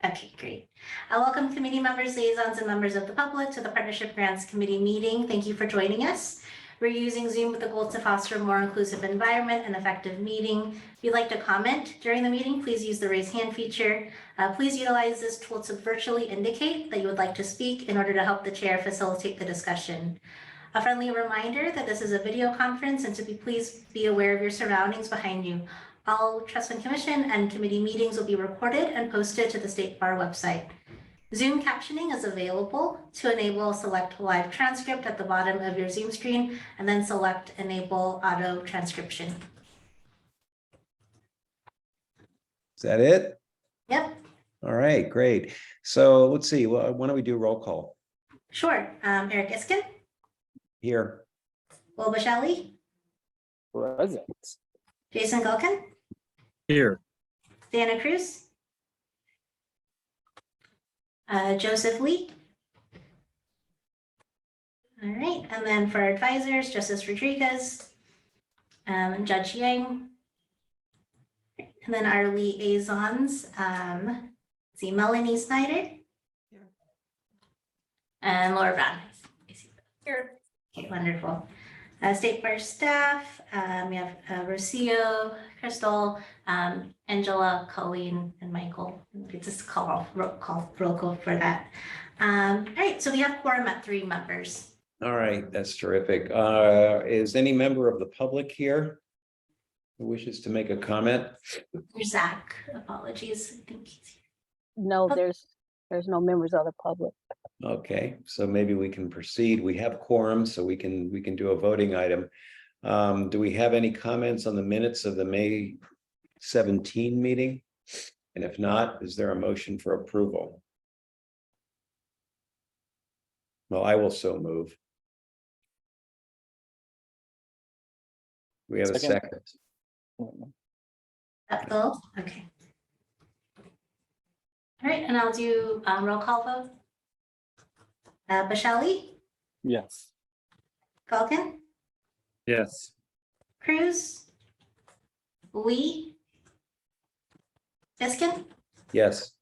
Okay, great. Welcome committee members, liaisons, and members of the public to the Partnership Grants Committee meeting. Thank you for joining us. We're using Zoom with the goal to foster a more inclusive environment and effective meeting. If you'd like to comment during the meeting, please use the raise hand feature. Please utilize this tool to virtually indicate that you would like to speak in order to help the chair facilitate the discussion. A friendly reminder that this is a video conference and please be aware of your surroundings behind you. All Trust Fund Commission and committee meetings will be recorded and posted to the State Bar website. Zoom captioning is available. To enable, select live transcript at the bottom of your Zoom screen and then select enable auto transcription. Is that it? Yep. All right, great. So let's see, well, why don't we do roll call? Sure. Eric Iskin. Here. Will Bashali. Present. Jason Gulkin. Here. Dana Cruz. Joseph Lee. All right, and then for advisors, Justice Rodriguez, Judge Yang, and then our liaisons, see Melanie Snyder, and Laura Brown. Here. Okay, wonderful. State Bar staff, we have Rocio, Crystal, Angela, Colleen, and Michael. We could just call roll call for that. All right, so we have quorum at 3 members. All right, that's terrific. Is any member of the public here who wishes to make a comment? There's Zach, apologies. I think he's here. No, there's no members of the public. Okay, so maybe we can proceed. We have quorum, so we can do a voting item. Do we have any comments on the minutes of the May 17 meeting? And if not, is there a motion for approval? Well, I will so move. We have a second. Bill? Okay. All right, and I'll do roll call vote. Bashali, Yes. Gulkin, Yes. Cruz, Lee, Iskin. Yes.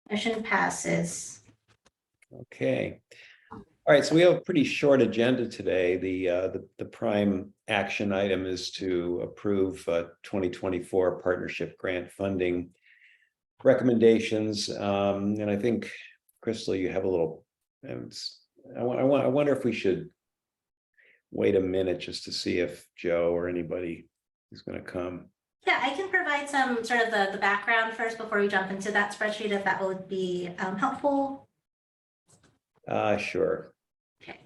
Motion passes. Okay. All right, so we have a pretty short agenda today. The prime action item is to approve 2024 partnership grant funding recommendations. And I think, Crystal, you have a little, I wonder if we should wait a minute just to see if Joe or anybody is going to come. Yeah, I can provide some sort of the background first before we jump into that spreadsheet, if that would be helpful. Sure. Okay.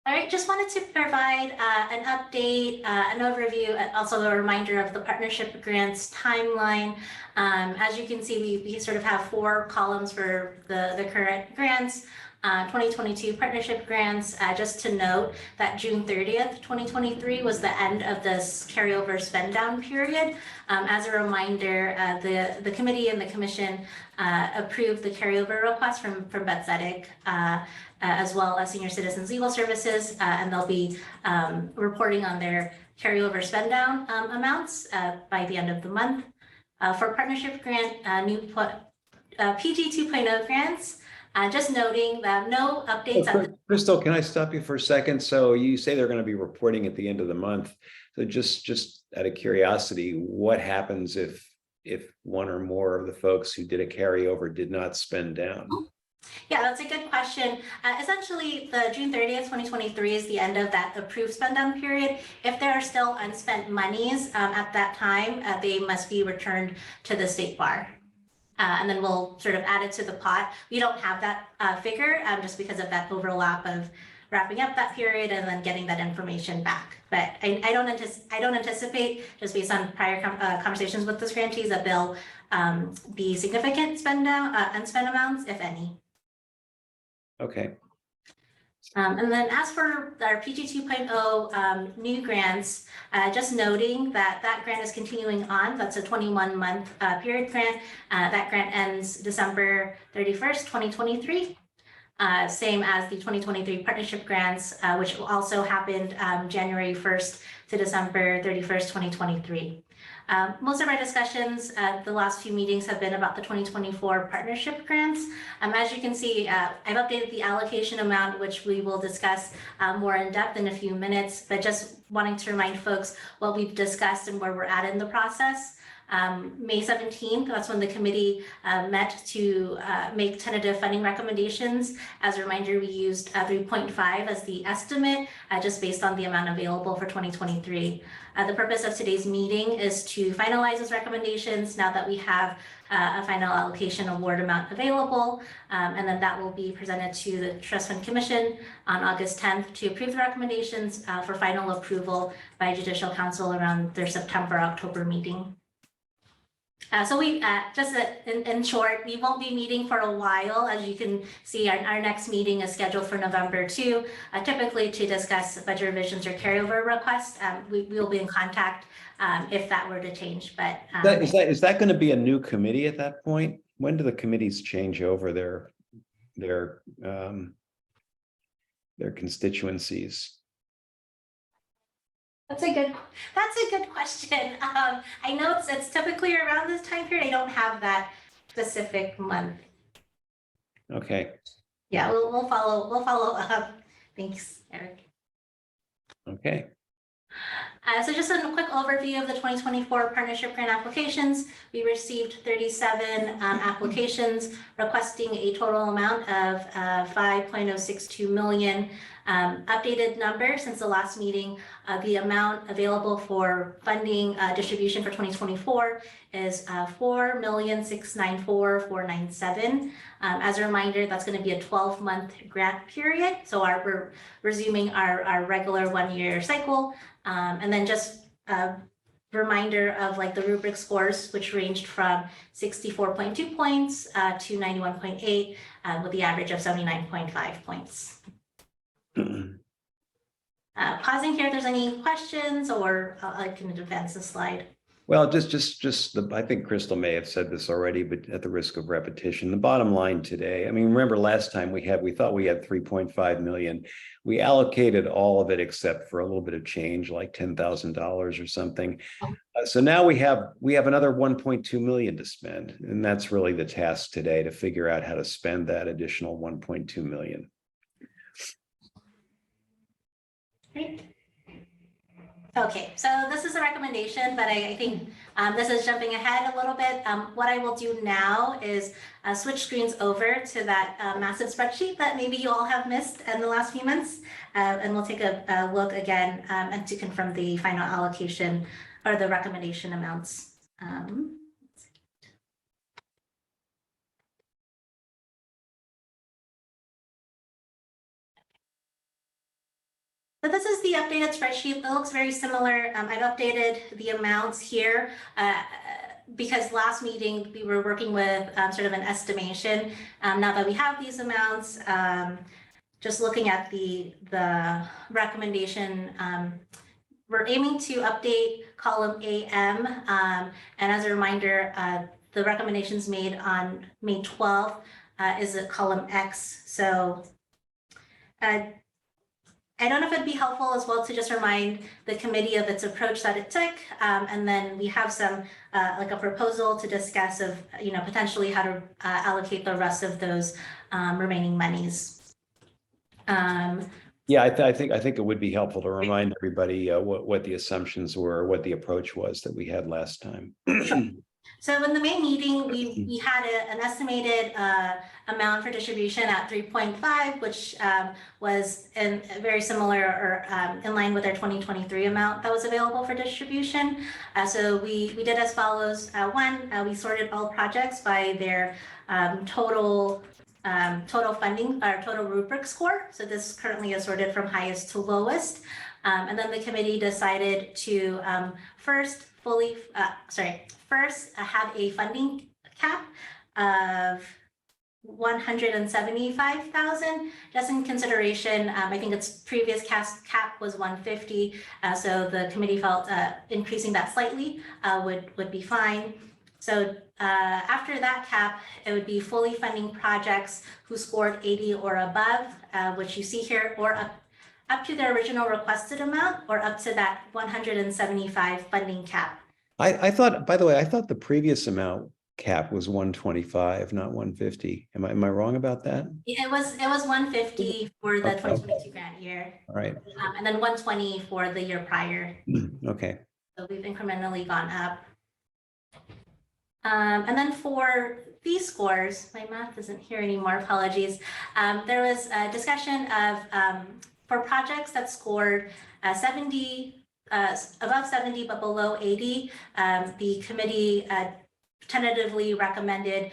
All right, just wanted to provide an update, an overview, and also a reminder of the partnership grants timeline. As you can see, we sort of have 4 columns for the current grants. 2022 partnership grants, just to note that June 30th, 2023 was the end of this carryover spend down period. As a reminder, the committee and the commission approved the carryover request from Bethzetic, as well as Senior Citizens Legal Services, and they'll be reporting on their carryover spend down amounts by the end of the month. For partnership grant, new PG 2.0 grants, just noting that no updates. Crystal, can I stop you for a second? So you say they're going to be reporting at the end of the month. So just out of curiosity, what happens if one or more of the folks who did a carryover did not spend down? Yeah, that's a good question. Essentially, the June 30th, 2023 is the end of that approved spend down period. If there are still unspent monies at that time, they must be returned to the State Bar. And then we'll sort of add it to the pot. We don't have that figure just because of that overlap of wrapping up that period and then getting that information back. But I don't anticipate, just based on prior conversations with those grantees, that they'll be significant unspent amounts, if any. Okay. And then as for our PG 2.0 new grants, just noting that that grant is continuing on. That's a 21-month period grant. That grant ends December 31st, 2023. same as the 2023 partnership grants, which also happened January 1st to December 31st, 2023. Most of our discussions the last few meetings have been about the 2024 partnership grants. As you can see, I've updated the allocation amount, which we will discuss more in depth in a few minutes, but just wanting to remind folks what we've discussed and where we're at in the process. May 17th, that's when the committee met to make tentative funding recommendations. As a reminder, we used 3.5 as the estimate, just based on the amount available for 2023. The purpose of today's meeting is to finalize those recommendations now that we have a final allocation award amount available, and then that will be presented to the Trust Fund Commission on August 10th to approve the recommendations for final approval by Judicial Council around their September-October meeting. So we just in short, we won't be meeting for a while. As you can see, our next meeting is scheduled for November 2, typically to discuss budget revisions or carryover requests. We will be in contact if that were to change. But is that going to be a new committee at that point? When do the committees change over their constituencies? That's a good question. I know it's typically around this time period. I don't have that specific month. Okay. Yeah, we'll follow up. Thanks, Eric. Okay. So just a quick overview of the 2024 partnership grant applications. We received 37 applications requesting a total amount of 5.062 million. Updated number since the last meeting, the amount available for funding distribution for 2024 is 4,694,497. As a reminder, that's going to be a 12-month grant period. So we're resuming our regular one-year cycle. And then just a reminder of like the rubric scores, which ranged from 64.2 points to 91.8 with the average of 79.5 points. Pausing here if there's any questions, or I can advance the slide. Well, I think Crystal may have said this already, but at the risk of repetition, the bottom line today, I mean, remember last time we thought we had 3.5 million. We allocated all of it except for a little bit of change, like $10,000 or something. So now we have another 1.2 million to spend. And that's really the task today, to figure out how to spend that additional 1.2 million. Great. Okay, so this is a recommendation, but I think this is jumping ahead a little bit. What I will do now is switch screens over to that massive spreadsheet that maybe you all have missed in the last few months, and we'll take a look again and to confirm the final allocation or the recommendation amounts. So this is the updated spreadsheet. It looks very similar. I've updated the amounts here because last meeting we were working with sort of an estimation. Now that we have these amounts, just looking at the recommendation, we're aiming to update column AM. And as a reminder, the recommendations made on May 12th is a column X. So I don't know if it'd be helpful as well to just remind the committee of its approach that it took, and then we have some like a proposal to discuss of potentially how to allocate the rest of those remaining monies. Yeah, I think it would be helpful to remind everybody what the assumptions were, what the approach was that we had last time. So in the May meeting, we had an estimated amount for distribution at 3.5, which was very similar or in line with our 2023 amount that was available for distribution. So we did as follows. One, we sorted all projects by their total funding or total rubric score. So this currently is sorted from highest to lowest. And then the committee decided to first have a funding cap of 175,000, just in consideration. I think its previous cap was 150, so the committee felt increasing that slightly would be fine. So after that cap, it would be fully funding projects who scored 80 or above, which you see here, or up to their original requested amount, or up to that 175 funding cap. I thought, by the way, I thought the previous amount cap was 125, not 150. Am I wrong about that? It was 150 for the Okay. 2022 grant year, All right. and then 120 for the year prior. Okay. So we've incrementally gone up. And then for fee scores, my math isn't here anymore, apologies. There was a discussion of, for projects that scored 70, above 70 but below 80, the committee tentatively recommended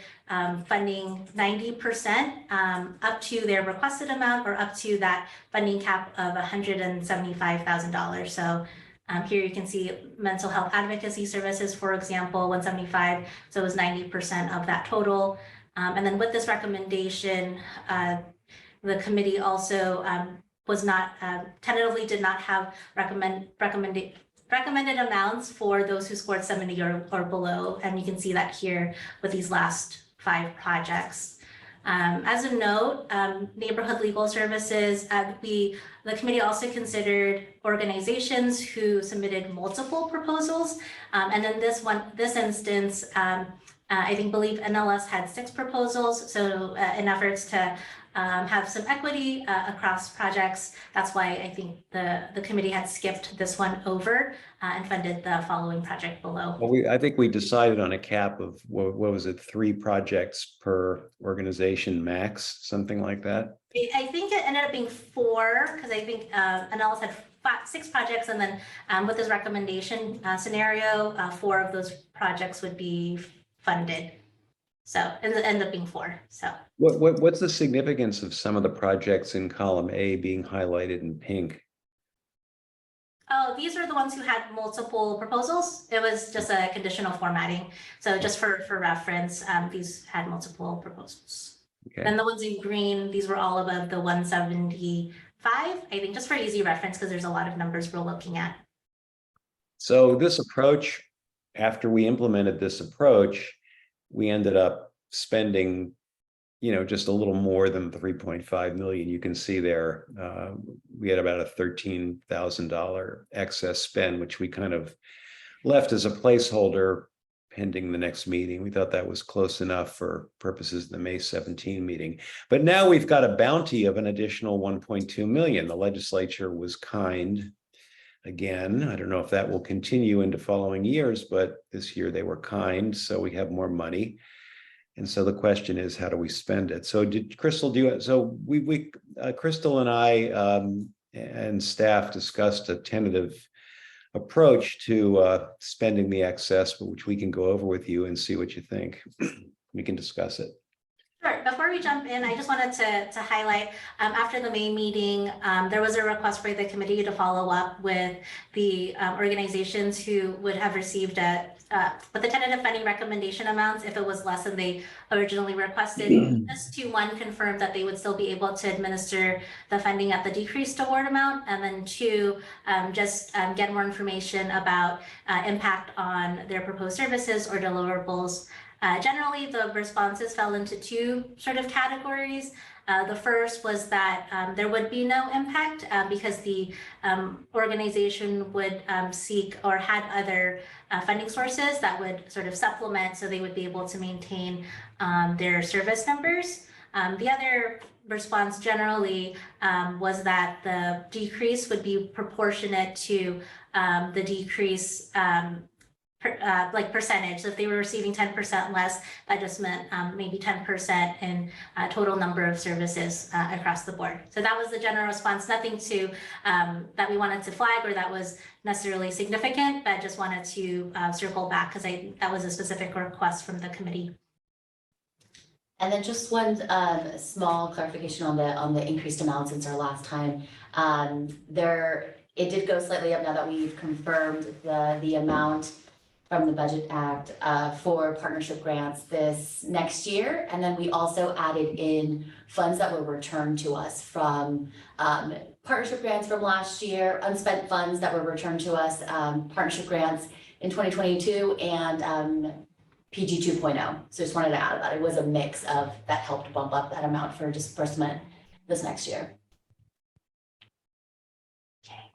funding 90% up to their requested amount, or up to that funding cap of $175,000. So here you can see mental health advocacy services, for example, 175, so it was 90% of that total. And then with this recommendation, the committee also was not, tentatively did not have recommended amounts for those who scored 70 or below. And you can see that here with these last 5 projects. As a note, neighborhood legal services, the committee also considered organizations who submitted multiple proposals. And in this instance, I believe NLS had 6 proposals. So in efforts to have some equity across projects, that's why I think the committee had skipped this one over and funded the following project below. Well, I think we decided on a cap of, what was it, 3 projects per organization max, something like that. I think it ended up being 4, because I think NLS had 6 projects, and then with this recommendation scenario, 4 of those projects would be funded. So it ended up being 4. So What's the significance of some of the projects in column A being highlighted in pink? oh, these are the ones who had multiple proposals. It was just a conditional formatting. So just for reference, these had multiple proposals. Okay. And the ones in green, these were all above the 175, I think, just for easy reference, because there's a lot of numbers we're looking at. So this approach, after we implemented this approach, we ended up spending, just a little more than 3.5 million. You can see there, we had about a $13,000 excess spend, which we kind of left as a placeholder pending the next meeting. We thought that was close enough for purposes of the May 17 meeting. But now we've got a bounty of an additional 1.2 million. The legislature was kind. Again, I don't know if that will continue into following years, but this year they were kind, so we have more money. And so the question is, how do we spend it? So did Crystal do it? So Crystal and I and staff discussed a tentative approach to spending the excess, but which we can go over with you and see what you think. We can discuss it. Sure. Before we jump in, I just wanted to highlight, after the May meeting, there was a request for the committee to follow up with the organizations who would have received with the tentative funding recommendation amounts if it was less than they originally requested. This 2-1 confirmed that they would still be able to administer the funding at the decreased award amount, and then 2, just get more information about impact on their proposed services or deliverables. Generally, the responses fell into 2 sort of categories. The first was that there would be no impact because the organization would seek or had other funding sources that would sort of supplement, so they would be able to maintain their service numbers. The other response generally was that the decrease would be proportionate to the decrease like percentage. So if they were receiving 10% less, that just meant maybe 10% in total number of services across the board. So that was the general response. Nothing to that we wanted to flag or that was necessarily significant, but just wanted to circle back because that was a specific request from the committee. And then just one small clarification on the increased amount since our last time. It did go slightly up now that we've confirmed the amount from the Budget Act for partnership grants this next year. And then we also added in funds that were returned to us from partnership grants from last year, unspent funds that were returned to us, partnership grants in 2022 and PG 2.0. So just wanted to add that it was a mix of that helped bump up that amount for disbursement this next year. Okay.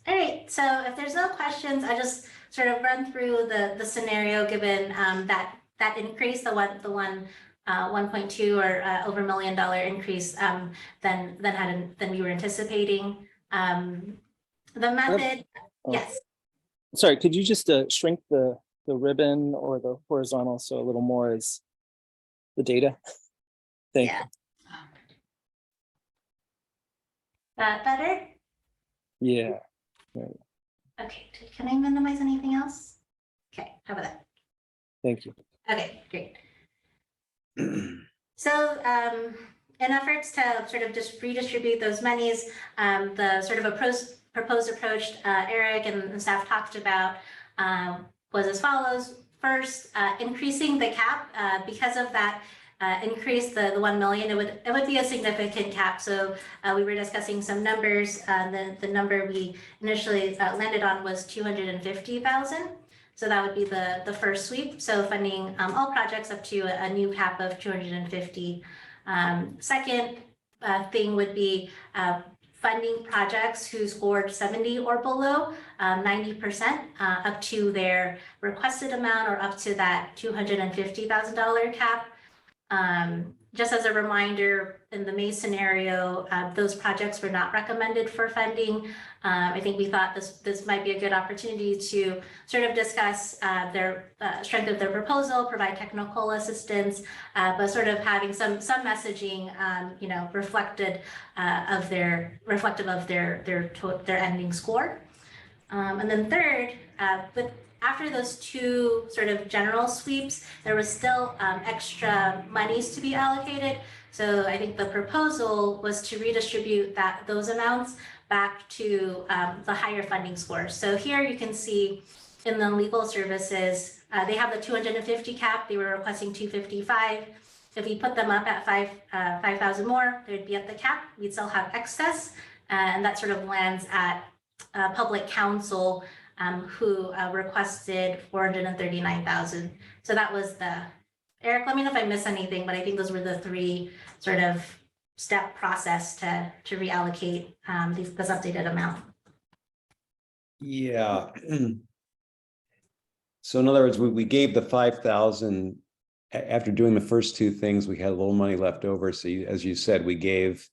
All right, so if there's no questions, I just sort of run through the scenario given that increase, the 1.2 or over $1 million increase than we were anticipating. The method, yes. Sorry, could you just shrink the ribbon or the horizontal so a little more is the data? Thank Yeah. That better? you. Yeah. Okay, can I minimize anything else? Okay, how about that? Thank you. Okay, great. So in efforts to sort of just redistribute those monies, the sort of proposed approach Eric and the staff talked about was as follows. First, increasing the cap because of that increase the 1 million, it would be a significant cap. So we were discussing some numbers. The number we initially landed on was 250,000. So that would be the first sweep. So funding all projects up to a new cap of 250. Second thing would be funding projects who scored 70 or below, 90% up to their requested amount or up to that $250,000 cap. Just as a reminder, in the May scenario, those projects were not recommended for funding. I think we thought this might be a good opportunity to sort of discuss their strength of their proposal, provide technical assistance, but sort of having some messaging, reflective of their ending score. And then third, after those two sort of general sweeps, there was still extra monies to be allocated. So I think the proposal was to redistribute those amounts back to the higher funding scores. So here you can see in the legal services, they have the 250 cap. They were requesting 255. If we put them up at 5,000 more, they'd be at the cap. We'd still have excess, and that sort of lands at public counsel, who requested 439,000. So that was Eric, let me know if I missed anything, but I think those were the three sort of step process to reallocate this updated amount. Yeah. So in other words, we gave the 5,000 after doing the first two things. We had a little money left over. So as you said, we gave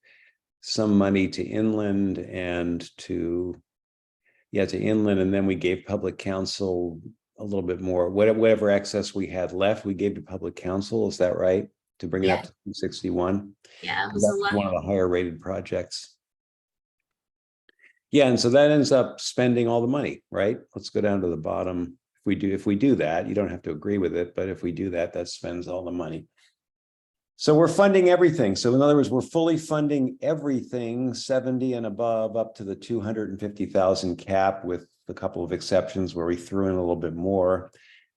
some money to inland and to inland, and then we gave public counsel a little bit more. Whatever excess we had left, we gave to public counsel. Is that right? To bring it up to 261. Yeah, it So was that's one of the higher rated projects. Yeah, and so that ends up spending all the money, right? Let's go down to the bottom. If we do that, you don't have to agree with it, but if we do that, that spends all the money. So we're funding everything. So in other words, we're fully funding everything 70 and above up to the 250,000 cap, with a couple of exceptions where we threw in a little bit more.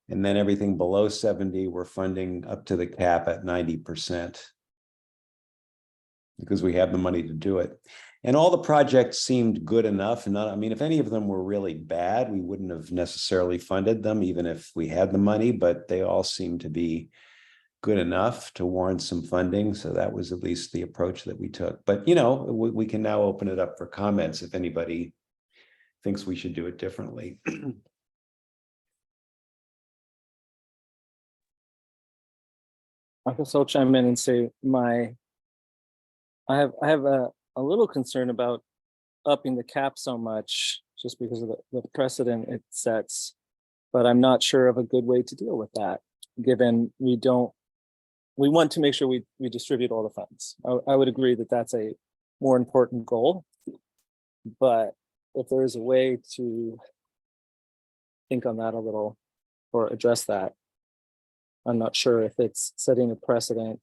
And then everything below 70, we're funding up to the cap at 90% because we have the money to do it. And all the projects seemed good enough. And I mean, if any of them were really bad, we wouldn't have necessarily funded them, even if we had the money, but they all seemed to be good enough to warrant some funding. So that was at least the approach that we took. But, we can now open it up for comments if anybody thinks we should do it differently. I guess I'll chime in and say I have a little concern about upping the cap so much just because of the precedent it sets, but I'm not sure of a good way to deal with that, given we want to make sure we distribute all the funds. I would agree that that's a more important goal, but if there is a way to think on that a little or address that, I'm not sure if it's setting a precedent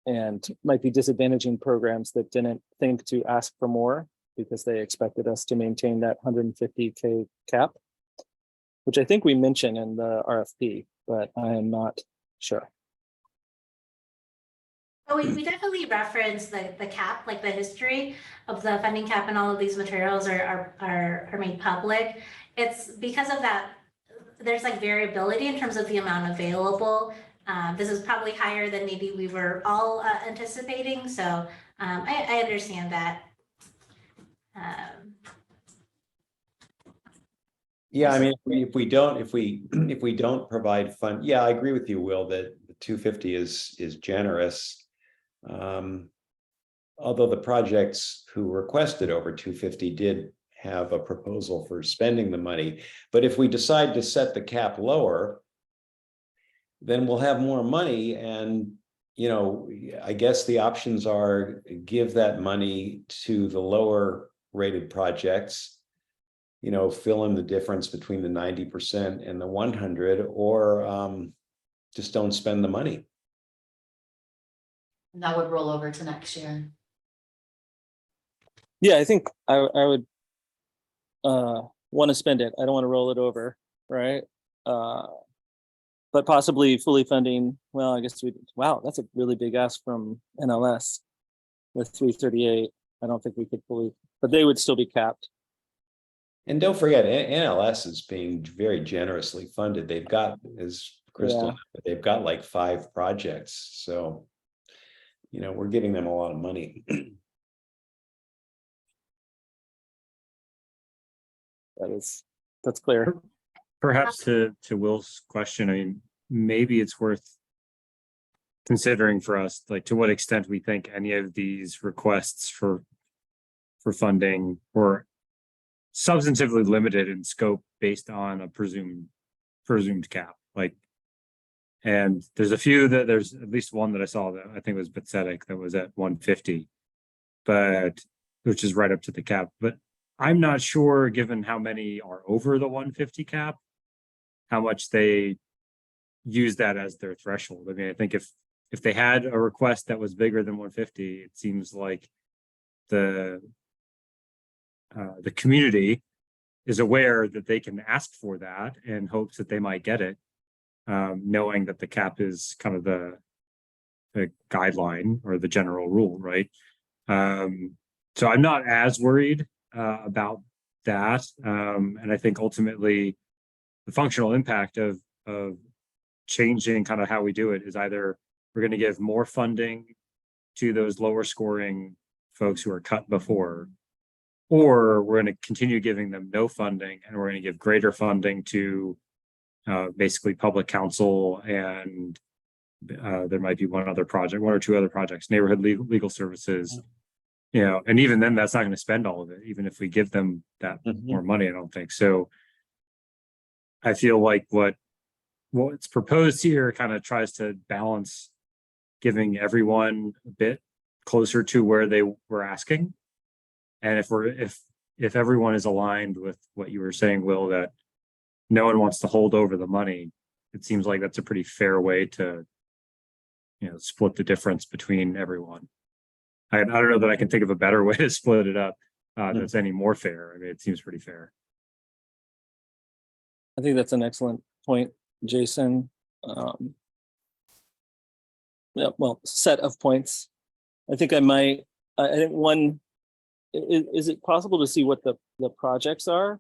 and might be disadvantaging programs that didn't think to ask for more because they expected us to maintain that 150K cap, which I think we mentioned in the RFP, but I am not sure. Oh, we definitely reference the cap, like the history of the funding cap, and all of these materials are made public. It's because of that. there's like variability in terms of the amount available. This is probably higher than maybe we were all anticipating. So I understand that. Yeah, I mean, if we don't provide fund, yeah, I agree with you, Will, that the 250 is generous. Although the projects who requested over 250 did have a proposal for spending the money. But if we decide to set the cap lower, then we'll have more money. And, you know, I guess the options are give that money to the lower rated projects, you know, fill in the difference between the 90% and the 100, or just don't spend the money. And that would roll over to next year. Yeah, I think I would want to spend it. I don't want to roll it over, right? But possibly fully funding. Well, I guess wow, that's a really big ask from NLS with 338. I don't think we could fully, but they would still be capped. And don't forget, NLS is being very generously funded. They've got, as Crystal, they've got like 5 projects. So, you know, we're giving them a lot of money. That's clear. Perhaps to Will's question, I mean, maybe it's worth considering for us, like to what extent we think any of these requests for funding were substantively limited in scope based on a presumed cap. Like, and there's a few that there's at least one that I saw that I think was pathetic that was at 150, but which is right up to the cap. But I'm not sure, given how many are over the 150 cap, how much they use that as their threshold. I mean, I think if they had a request that was bigger than 150, it seems like the community is aware that they can ask for that and hopes that they might get it, knowing that the cap is kind of the guideline or the general rule, right? So I'm not as worried about that, and I think ultimately the functional impact of changing kind of how we do it is either we're going to give more funding to those lower scoring folks who are cut before, or we're going to continue giving them no funding and we're going to give greater funding to basically public counsel, and there might be one or two other projects, neighborhood legal services, you know, and even then that's not going to spend all of it, even if we give them that more money, I don't think. So I feel like what's proposed here kind of tries to balance giving everyone a bit closer to where they were asking. And if everyone is aligned with what you were saying, Will, that no one wants to hold over the money, it seems like that's a pretty fair way to, you know, split the difference between everyone. I don't know that I can think of a better way to split it up that's any more fair. I mean, it seems pretty fair. I think that's an excellent point, Jason. Yeah, well, set of points. I think I think one, is it possible to see what the projects are?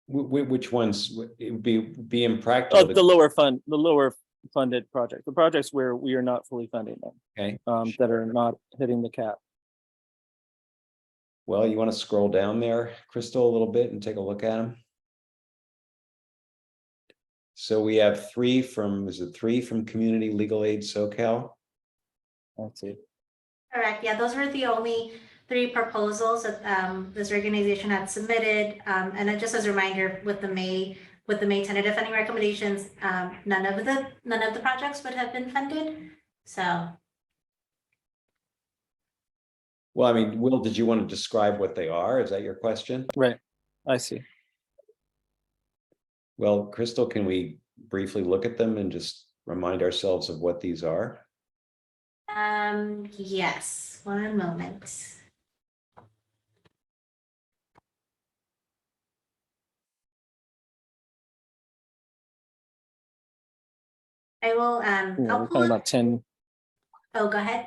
Which ones? It would be impractical. Oh, the lower funded project, the projects where we are not fully funding them. Okay. That are not hitting the cap. Well, you want to scroll down there, Crystal, a little bit and take a look at them. So we have 3 from, is it 3 from Community Legal Aid SoCal? That's it. Correct. Yeah, those were the only 3 proposals that this organization had submitted. And then just as a reminder, with the May tentative funding recommendations, none of the projects would have been funded. So. Well, I mean, Will, did you want to describe what they are? Is that your question? Right. I see. Well, Crystal, can we briefly look at them and just remind ourselves of what these are? Yes, one moment. I will, Yeah, I'll we're pull talking up. about 10. Oh, go ahead.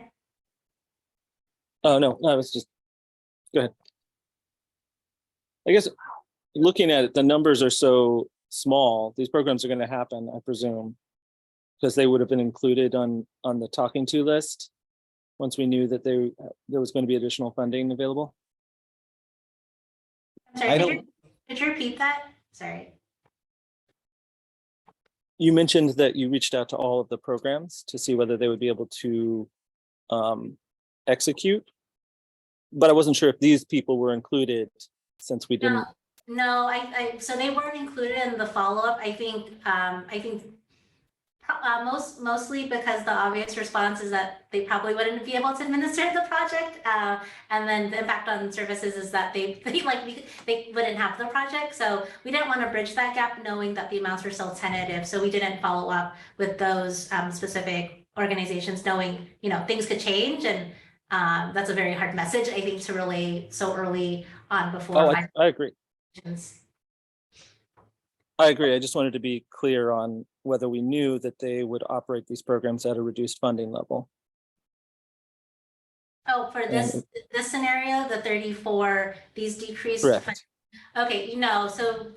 Oh, no, I was just, go ahead. I guess looking at it, the numbers are so small. These programs are going to happen, I presume, because they would have been included on the talking to list once we knew that there was going to be additional funding available. I'm sorry, I could you repeat that? Sorry. You mentioned that you reached out to all of the programs to see whether they would be able to execute, but I wasn't sure if these people were included since we didn't. No, so they weren't included in the follow-up. I think mostly because the obvious response is that they probably wouldn't be able to administer the project. And then the impact on services is that they wouldn't have the project. So we didn't want to bridge that gap knowing that the amounts were still tentative. So we didn't follow up with those specific organizations knowing, things could change. And that's a very hard message, I think, to relay so early on before. Oh, I agree. I agree. I just wanted to be clear on whether we knew that they would operate these programs at a reduced funding level. Oh, for this scenario, the 34, these decreased. Correct. Okay, so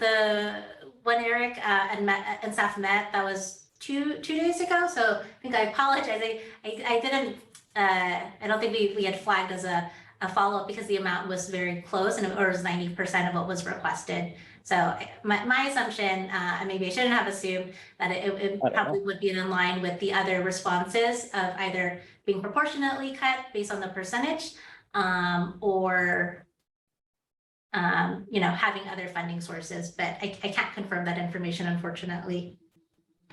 when Eric and staff met, that was two days ago. So I think I apologize. I didn't. I don't think we had flagged as a follow-up because the amount was very close and it was 90% of what was requested. So my assumption, and maybe I shouldn't have assumed, that it probably would be in line with the other responses of either being proportionately cut based on the percentage, or having other funding sources. But I can't confirm that information, unfortunately.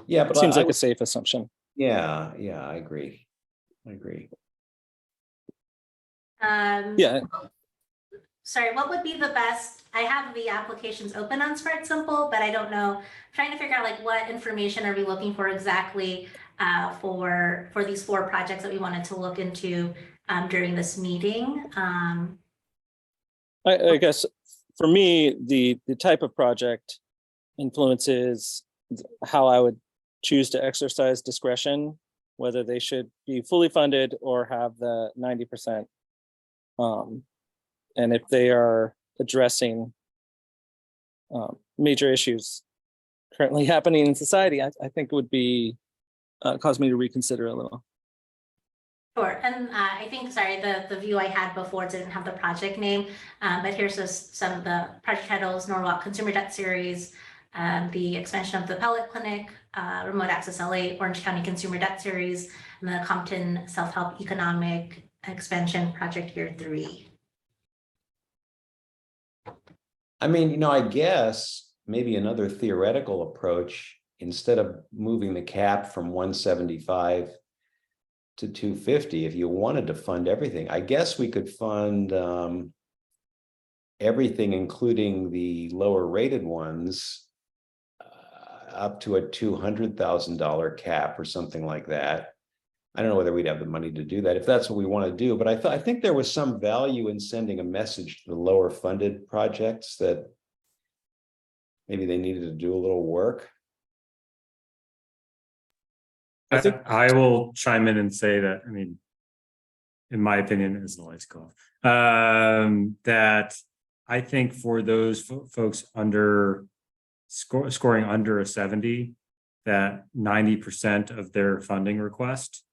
Yeah, but Seems like a safe assumption. Yeah, I agree. Yeah. Sorry, what would be the best? I have the applications open on Smart Simple, but I don't know. I'm trying to figure out what information are we looking for exactly for these 4 projects that we wanted to look into during this meeting. I guess for me, the type of project influences how I would choose to exercise discretion, whether they should be fully funded or have the 90%. And if they are addressing major issues currently happening in society, I think it would be cause me to reconsider a little. Sure, and I think, sorry, the view I had before didn't have the project name, but here's just some of the project titles: Norwalk Consumer Debt Series, the expansion of the Pellet Clinic, Remote Access LA, Orange County Consumer Debt Series, and the Compton Self-Help Economic Expansion Project Year 3. I mean, I guess maybe another theoretical approach, instead of moving the cap from 175 to 250, if you wanted to fund everything, I guess we could fund everything, including the lower rated ones, up to a $200,000 cap or something like that. I don't know whether we'd have the money to do that if that's what we want to do, but I think there was some value in sending a message to the lower funded projects that maybe they needed to do a little work. I will chime in and say that, in my opinion, as the lights go off, that I think for those folks scoring under a 70, that 90% of their funding request,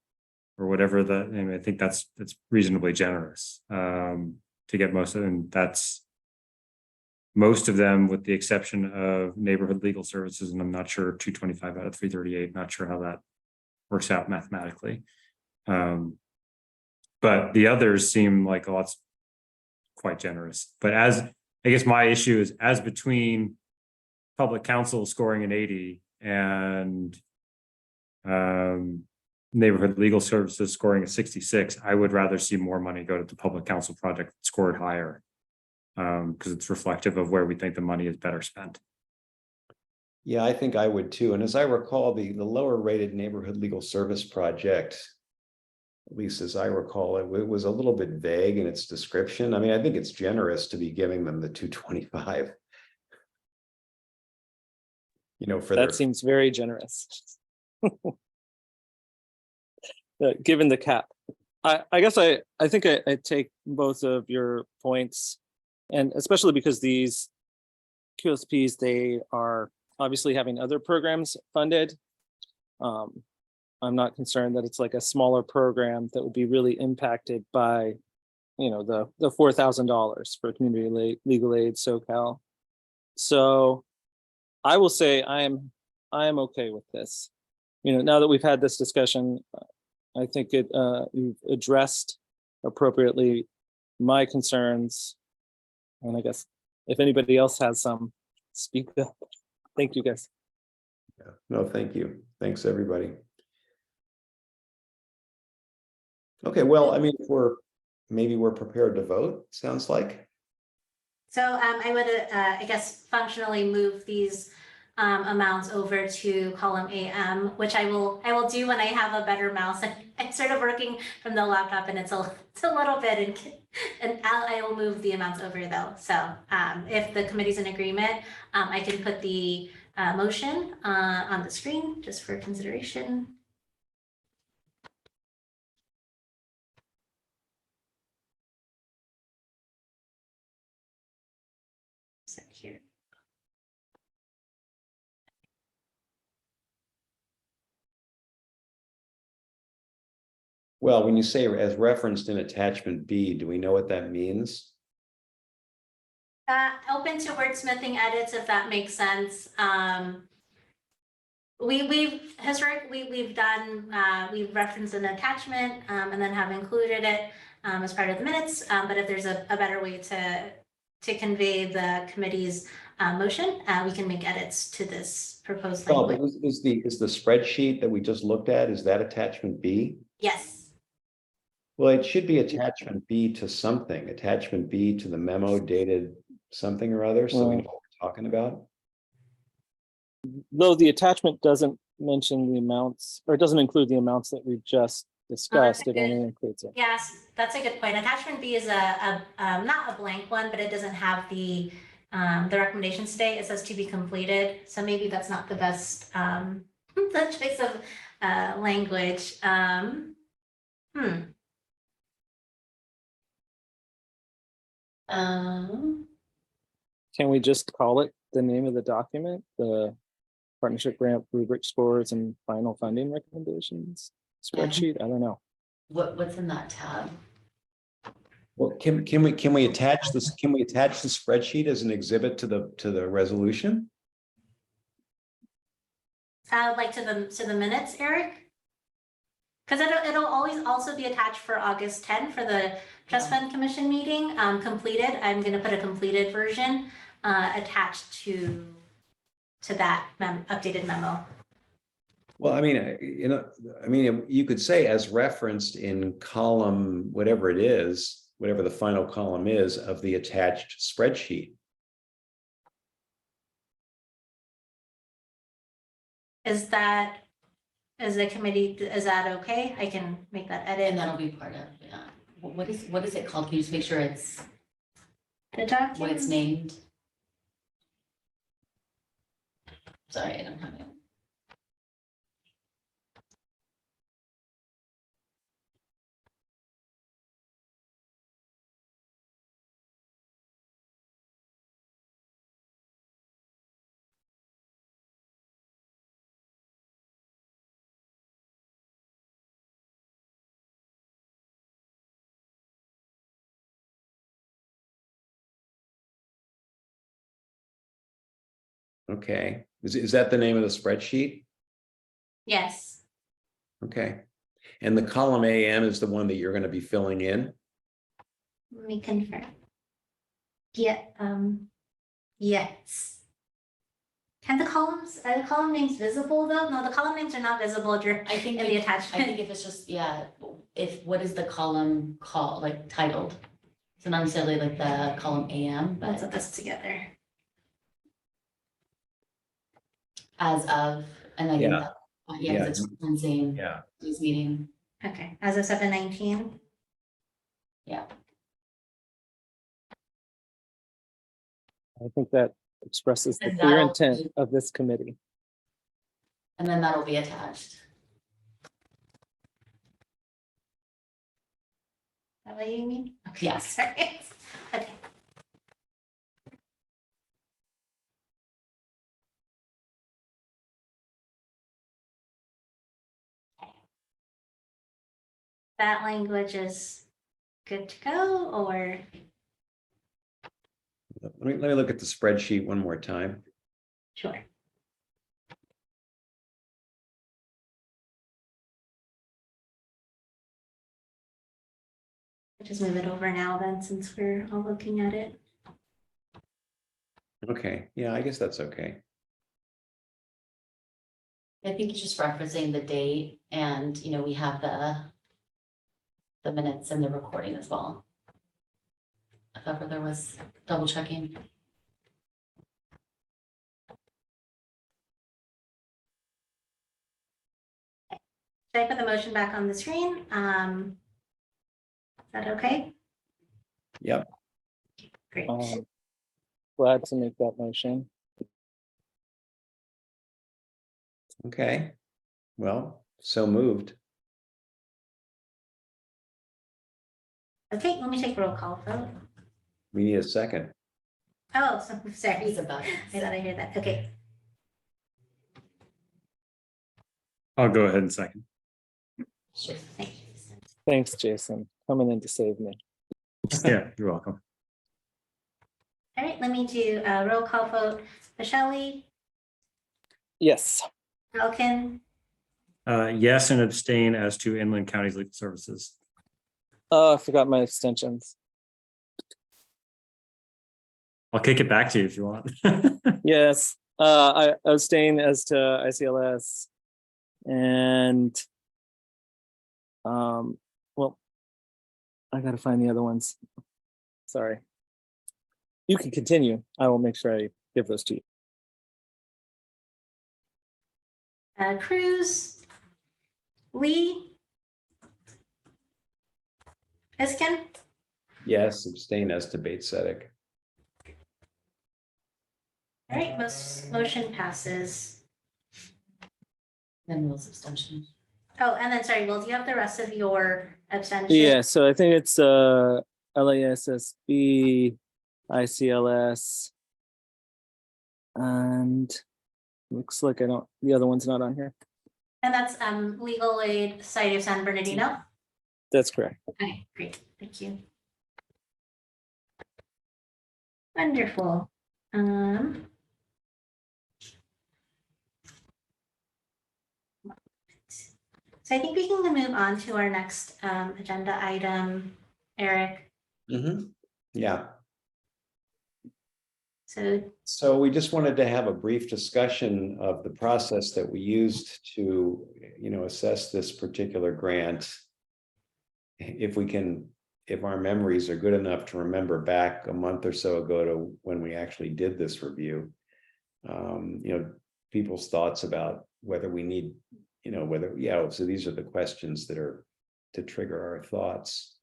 or whatever I think that's reasonably generous to get most of them. And that's most of them, with the exception of neighborhood legal services, and I'm not sure 225 out of 338. Not sure how that works out mathematically, but the others seem like that's quite generous. But I guess my issue is, as between public counsel scoring an 80 and neighborhood legal services scoring a 66, I would rather see more money go to the public counsel project that scored higher, because it's reflective of where we think the money is better spent. Yeah, I think I would too. And as I recall, the lower rated neighborhood legal service project, at least as I recall, it was a little bit vague in its description. I think it's generous to be giving them the 225. For that seems very generous. Given the cap. I guess I think I take both of your points, and especially because these QSPs, they are obviously having other programs funded. I'm not concerned that it's like a smaller program that would be really impacted by, the $4,000 for community legal aid SoCal. So I will say I am okay with this. Now that we've had this discussion, I think you've addressed appropriately my concerns. And I guess if anybody else has some, speak up. Thank you, guys. Yeah. No, thank you. Thanks, everybody. Okay, well, I mean, maybe we're prepared to vote, sounds like. So I would, I guess, functionally move these amounts over to column AM, which I will do when I have a better mouse. I'm sort of working from the laptop, and it's a little bit, and I will move the amounts over though. So if the committee's in agreement, I can put the motion on the screen just for consideration. So here. Well, when you say as referenced in attachment B, do we know what that means? Open to wordsmithing edits, if that makes sense. We've done, we've referenced an attachment and then have included it as part of the minutes. But if there's a better way to convey the committee's motion, we can make edits to this proposed Oh, language. but is the spreadsheet that we just looked at, is that attachment B? Yes. Well, it should be attachment B to something, attachment B to the memo dated something or other, so we know what we're talking about. Though the attachment doesn't mention the amounts, or it doesn't include the amounts that we've just discussed, it only includes it. Yes, that's a good point. Attachment B is not a blank one, but it doesn't have the recommendations today. It says to be completed, so maybe that's not the best the choice of language. Can we just call it the name of the document, the partnership grant rubric scores and final funding recommendations spreadsheet? I don't know. What's in that tab? Well, can we attach this? Can we attach the spreadsheet as an exhibit to the resolution? Like to the minutes, Eric? Because it'll always also be attached for August 10 for the Trust Fund Commission meeting, completed. I'm going to put a completed version attached to that updated memo. Well, I mean, you could say as referenced in column, whatever it is, whatever the final column is of the attached spreadsheet. Is that okay? I can make that edit. And that'll be part of, yeah. What is it called? Can you just make sure it's The document. what it's named? Sorry, I don't have it. Okay, is that the name of the spreadsheet? Yes. Okay, and the column AM is the one that you're going to be filling in? Let me confirm. Yeah. Yes. Can the columns, are the column names visible though? No, the column names are not visible during I think in the attachment. I think if it's just, yeah, what is the column called, like titled? So not necessarily like the column AM, Let's but put this together. as of, and I think Yeah. that, yeah, 'cause it's referencing Yeah. this meeting. Okay, as of 7/19. Yeah. I think that expresses the And clear that'll intent be- of this committee. And then that'll be attached. Is that what you mean? Okay, Yes. sorry. Okay. that language is good to go, or? Let me look at the spreadsheet one more time. Sure. Just move it over now then, since we're all looking at it. Okay, yeah, I guess that's okay. I think it's just referencing the date and, you know, we have the minutes and the recording as well. If ever there was double checking. Should I put the motion back on the screen? Is that okay? Yep. Great. Glad to make that motion. Okay. Well, so moved. Okay, let me take roll call vote. We need a second. Oh, sorry. He's about. I thought I heard that. Okay. I'll go ahead and second. Sure. Thank you. Thanks, Jason, coming in to save me. Yeah, you're welcome. All right, let me do a roll call vote. Michelle, Yes. Elkin, Yes, and abstain as to Inland Counties Legal Services. Oh, I forgot my extensions. I'll kick it back to you if you want. Yes, I abstain as to ICLS. And well, I gotta find the other ones. Sorry. You can continue. I will make sure I give those to you. Cruz, Lee, Iskin, Yes, abstain as to Bates Sedek. all right, motion passes. Then Will's abstention. Oh, and then, sorry, Will, do you have the rest of your abstention? Yeah, so I think it's LASSB, ICLS, and looks like the other one's not on here. And that's Legal Aid Society of San Bernardino? That's correct. Okay, great, thank you. Wonderful. So I think we can move on to our next agenda item, Eric. Yeah. So we just wanted to have a brief discussion of the process that we used to, assess this particular grant. If our memories are good enough to remember back a month or so ago to when we actually did this review, people's thoughts about whether we need, so these are the questions that are to trigger our thoughts.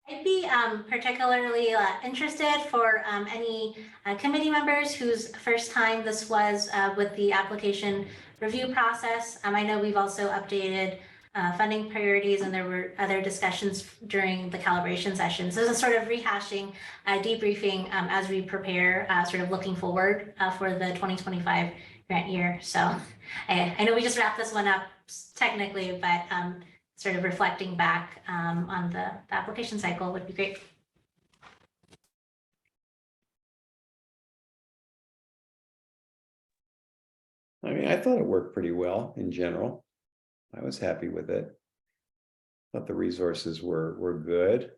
I'd be particularly interested for any committee members whose first time this was with the application review process. I know we've also updated funding priorities, and there were other discussions during the calibration session. So this is sort of rehashing, debriefing as we prepare, sort of looking forward for the 2025 grant year. So I know we just wrapped this one up technically, but sort of reflecting back on the application cycle would be great. I mean, I thought it worked pretty well in general. I was happy with it. Thought the resources were good.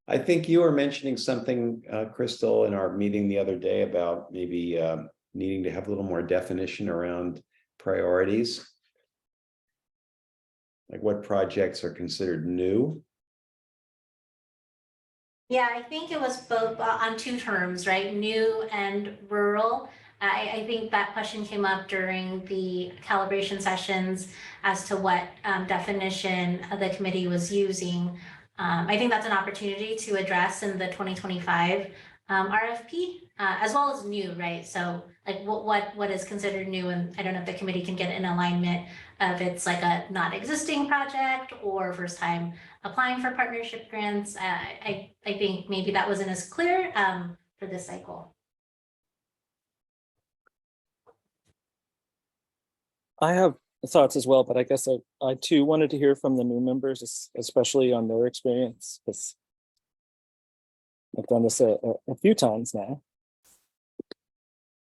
I think you were mentioning something, Crystal, in our meeting the other day about maybe needing to have a little more definition around priorities. Like what projects are considered new? Yeah, I think it was both on two terms, right? New and rural. I think that question came up during the calibration sessions as to what definition the committee was using. I think that's an opportunity to address in the 2025 RFP, as well as new, right? So like what is considered new, and I don't know if the committee can get in alignment of it's like a not existing project or first time applying for partnership grants. I think maybe that wasn't as clear for this cycle. I have thoughts as well, but I guess I too wanted to hear from the new members, especially on their experience, because I've done this a few times now.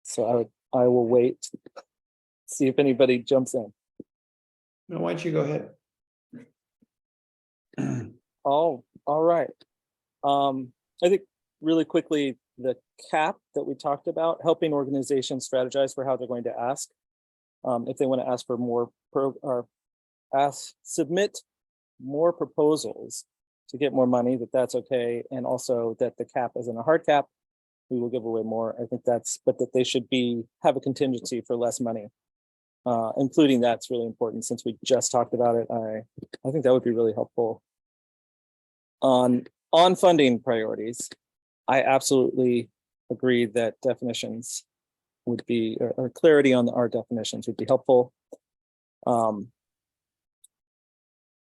So I will wait, see if anybody jumps in. No, why don't you go ahead? Oh, all right. I think really quickly, the cap that we talked about, helping organizations strategize for how they're going to ask. If they want to ask for more submit more proposals to get more money, that's okay. And also that the cap isn't a hard cap, we will give away more. I think but that they should have a contingency for less money. Including that's really important since we just talked about it. I think that would be really helpful. On funding priorities, I absolutely agree that definitions would be, or clarity on our definitions would be helpful.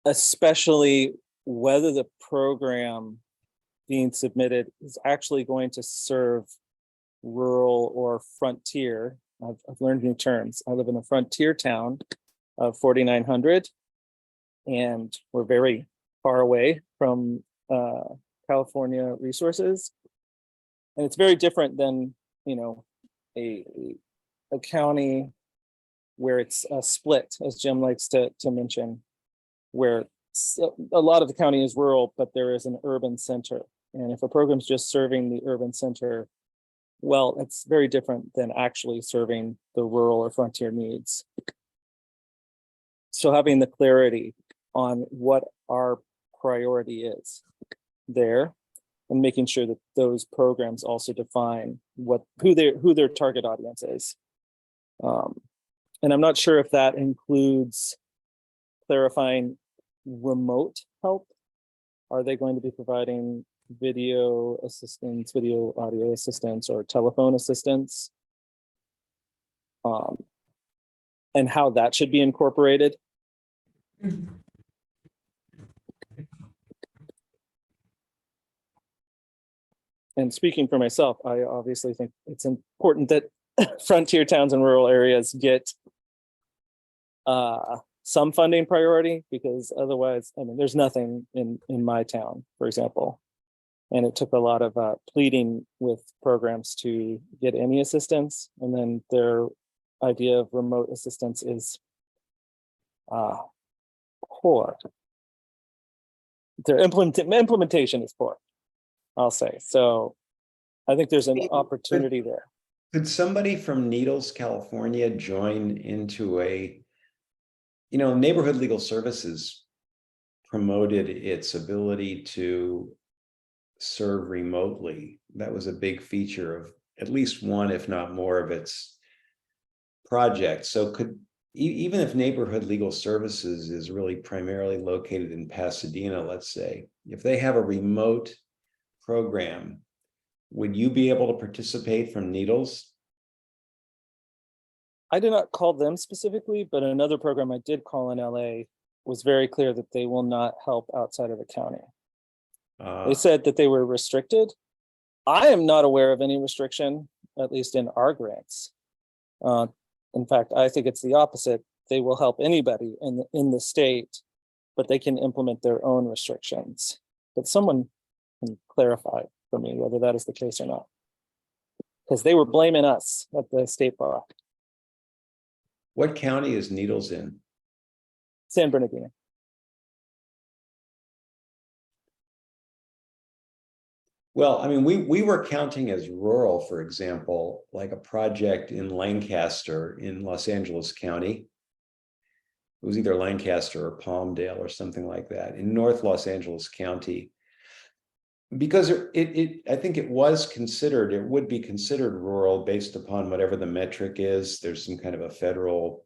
Especially whether the program being submitted is actually going to serve rural or frontier. I've learned new terms. I live in a frontier town of 4,900, and we're very far away from California resources. And it's very different than, a county where it's a split, as Jim likes to mention, where a lot of the county is rural, but there is an urban center. And if a program's just serving the urban center, well, it's very different than actually serving the rural or frontier needs. So having the clarity on what our priority is there, and making sure that those programs also define who their target audience is. And I'm not sure if that includes clarifying remote help. Are they going to be providing video assistance, video audio assistance, or telephone assistance? And how that should be incorporated. And speaking for myself, I obviously think it's important that frontier towns and rural areas get some funding priority, because otherwise, there's nothing in my town, for example. And it took a lot of pleading with programs to get any assistance. And then their idea of remote assistance is poor. Their implementation is poor, I'll say. So I think there's an opportunity there. Could somebody from Needles, California join into Neighborhood Legal Services promoted its ability to serve remotely. That was a big feature of at least one, if not more, of its projects. So even if Neighborhood Legal Services is really primarily located in Pasadena, let's say, if they have a remote program, would you be able to participate from Needles? I did not call them specifically, but another program I did call in LA was very clear that they will not help outside of the county. They said that they were restricted. I am not aware of any restriction, at least in our grants. In fact, I think it's the opposite. They will help anybody in the state, but they can implement their own restrictions. But someone can clarify for me whether that is the case or not, because they were blaming us at the state bar. What county is Needles in? San Bernardino. Well, we were counting as rural, for example, like a project in Lancaster in Los Angeles County. It was either Lancaster or Palmdale or something like that in North Los Angeles County. Because I think it would be considered rural based upon whatever the metric is. There's some kind of a federal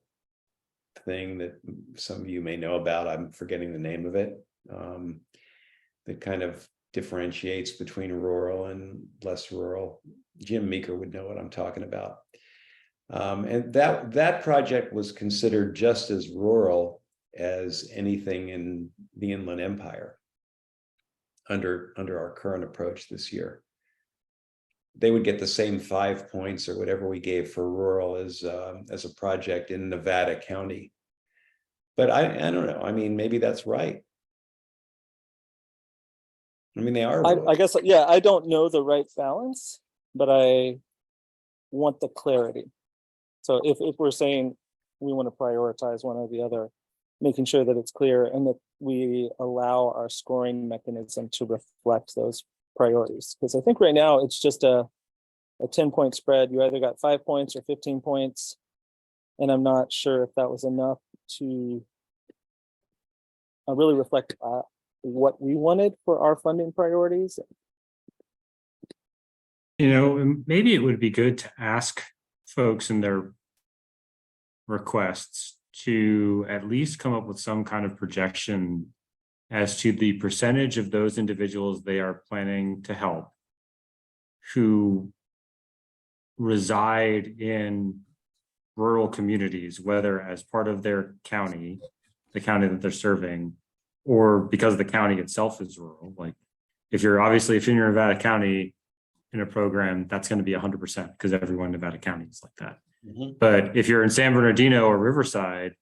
thing that some of you may know about. I'm forgetting the name of it. That kind of differentiates between rural and less rural. Jim Meeker would know what I'm talking about. And that project was considered just as rural as anything in the Inland Empire under our current approach this year. they would get the same 5 points or whatever we gave for rural as a project in Nevada County. But I don't know. I mean, maybe that's right. I mean, they are. I guess, yeah, I don't know the right balance, but I want the clarity. So if we're saying we want to prioritize one or the other, making sure that it's clear and that we allow our scoring mechanism to reflect those priorities. Because I think right now it's just a 10-point spread. You either got 5 points or 15 points. And I'm not sure if that was enough to really reflect what we wanted for our funding priorities. You know, maybe it would be good to ask folks in their requests to at least come up with some kind of projection as to the percentage of those individuals they are planning to help who reside in rural communities, whether as part of their county, the county that they're serving, or because the county itself is rural. Like if you're in Nevada County in a program, that's going to be 100% because everyone in Nevada County is like that. Mhm. But if you're in San Bernardino or Riverside,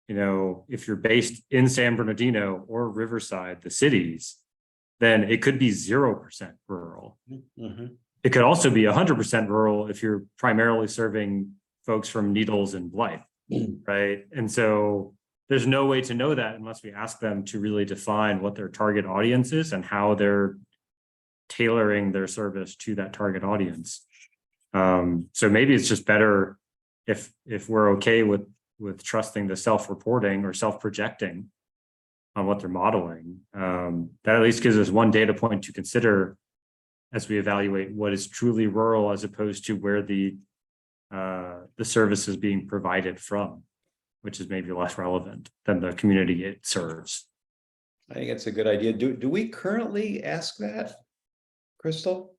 you know, if you're based in San Bernardino or Riverside, the cities, then it could be 0% rural. Mhm. It could also be 100% rural if you're primarily serving folks from Needles and Blythe, right? And so there's no way to know that unless we ask them to really define what their target audience is and how they're tailoring their service to that target audience. So maybe it's just better if we're okay with trusting the self-reporting or self-projecting on what they're modeling. That at least gives us one data point to consider as we evaluate what is truly rural as opposed to where the service is being provided from, which is maybe less relevant than the community it serves. I think it's a good idea. Do we currently ask that, Crystal?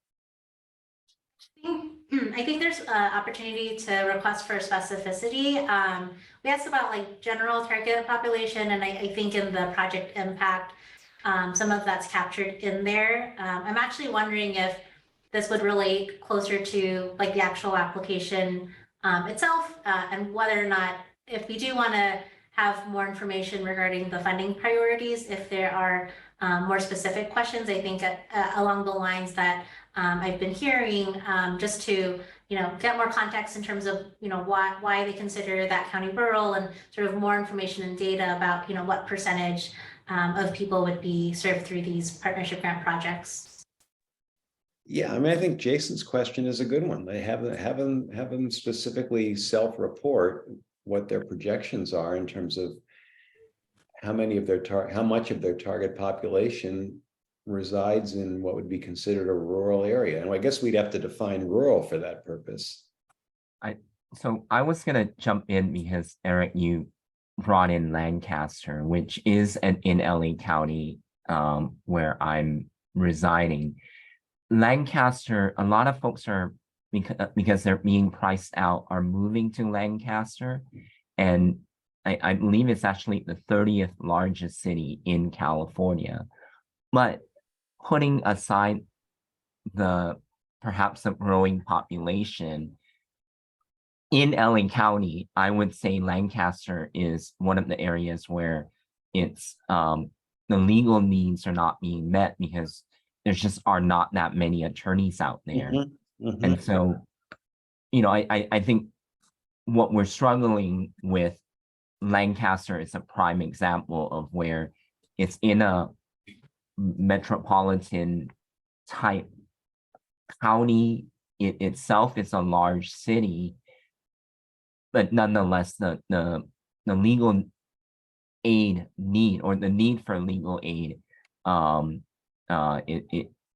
I think there's opportunity to request for specificity. We asked about like general target population, and I think in the project impact, some of that's captured in there. I'm actually wondering if this would relate closer to like the actual application itself, and whether or not, if we do want to have more information regarding the funding priorities, if there are more specific questions, I think along the lines that I've been hearing, just to, get more context in terms of, why they consider that county rural, and sort of more information and data about, what percentage of people would be served through these partnership grant projects. Yeah, I mean, I think Jason's question is a good one. They have them specifically self-report what their projections are in terms of how much of their target population resides in what would be considered a rural area. And I guess we'd have to define rural for that purpose. So I was gonna jump in because Eric, you brought in Lancaster, which is in LA County, where I'm residing. Lancaster, a lot of folks are, because they're being priced out, are moving to Lancaster, and I believe it's actually the 30th largest city in California. But putting aside perhaps a growing population, in LA County, I would say Lancaster is one of the areas where it's the legal needs are not being met because there just are not that many attorneys out there. Mm-hmm. Mm-hmm. And so, I think what we're struggling with, Lancaster is a prime example of where it's in a metropolitan type county. It itself is a large city, but nonetheless, the legal aid need, or the need for legal aid,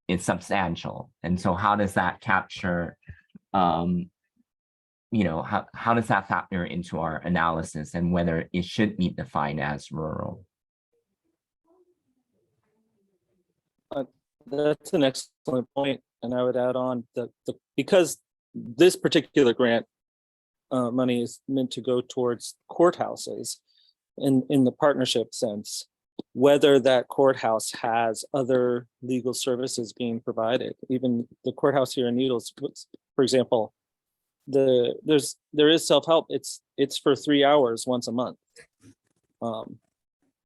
it's substantial. And so how does that capture, how does that factor into our analysis and whether it should be defined as rural? That's an excellent point, and I would add on that because this particular grant money is meant to go towards courthouses in the partnership sense, whether that courthouse has other legal services being provided. Even the courthouse here in Needles, for example, there is self-help. It's for 3 hours once a month,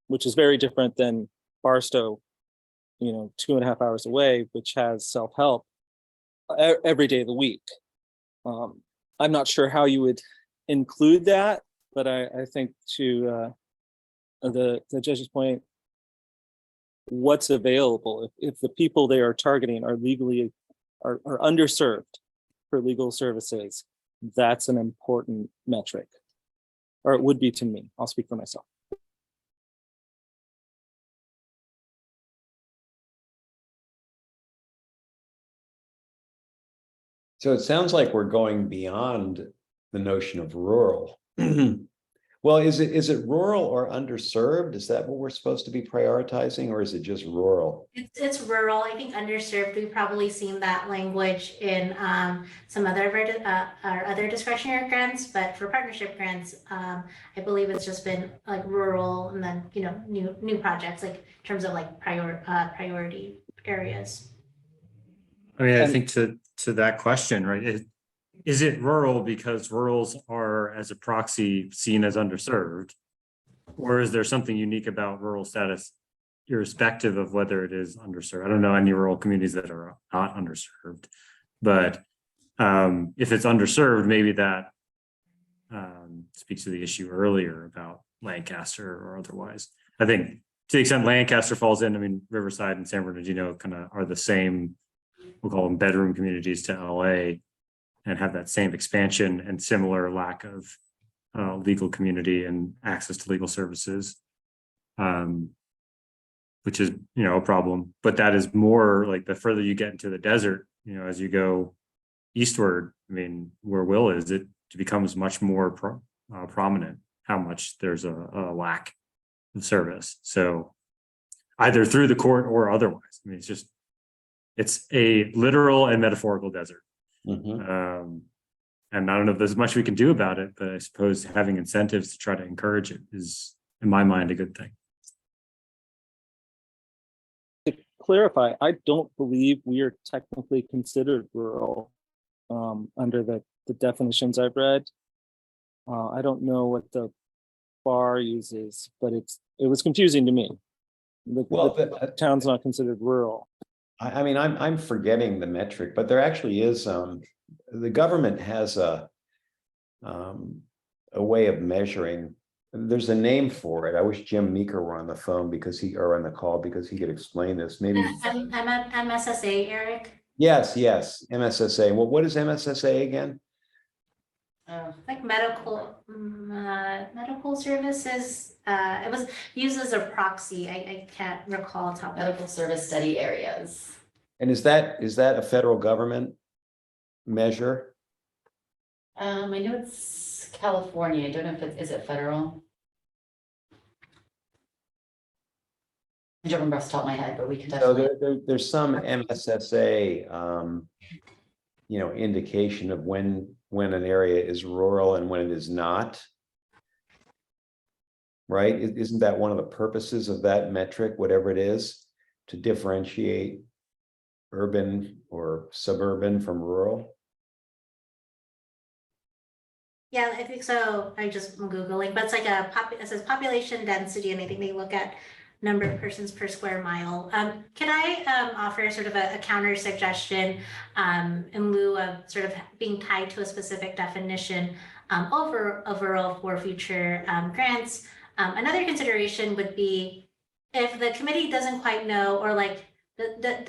which is very different than Barstow, 2.5 hours away, which has self-help every day of the week. I'm not sure how you would include that, but I think to the judge's point, what's available if the people they are targeting are legally are underserved for legal services, that's an important metric, or it would be to me. I'll speak for myself. So it sounds like we're going beyond the notion of rural. Well, is it rural or underserved? Is that what we're supposed to be prioritizing, or is it just rural? It's rural. I think underserved, we've probably seen that language in some other our other discretionary grants, but for partnership grants, I believe it's just been like rural and then, new projects, like in terms of like priority areas. I mean, I think to that question, right? Is it rural because rurals are as a proxy seen as underserved? Or is there something unique about rural status irrespective of whether it is underserved? I don't know any rural communities that are not underserved, but if it's underserved, maybe that speaks to the issue earlier about Lancaster or otherwise. I think to the extent Lancaster falls in, I mean, Riverside and San Bernardino kind of are the same, we'll call them bedroom communities to LA, and have that same expansion and similar lack of legal community and access to legal services, which is, a problem. But that is more like the further you get into the desert, as you go eastward, I mean, where Will is, it becomes much more prominent how much there's a lack of service. So either through the court or otherwise, I mean, it's a literal and metaphorical desert. Mm-hmm. And I don't know if there's much we can do about it, but I suppose having incentives to try to encourage it is, in my mind, a good thing. To clarify, I don't believe we are technically considered rural under the definitions I've read. I don't know what the bar uses, but it was confusing to me. The town's not considered rural. I mean, I'm forgetting the metric, but there actually is the government has a way of measuring. There's a name for it. I wish Jim Meeker were on the phone or on the call because he could explain this. Maybe I'm at MSSA, Eric. Yes, MSSA. Well, what is MSSA again? Like medical services. It was used as a proxy. I can't recall top of Medical service study areas. And is that a federal government measure? I know it's California. I don't know if is it federal. I don't remember off the top of my head, but we can definitely. So there's some MSSA, indication of when an area is rural and when it is not. Right? Isn't that one of the purposes of that metric, whatever it is, to differentiate urban or suburban from rural? Yeah, I think so. I'm Googling, but it's like it says population density, and I think they look at number of persons per square mile. Can I offer sort of a counter suggestion in lieu of sort of being tied to a specific definition overall for future grants? Another consideration would be if the committee doesn't quite know, or like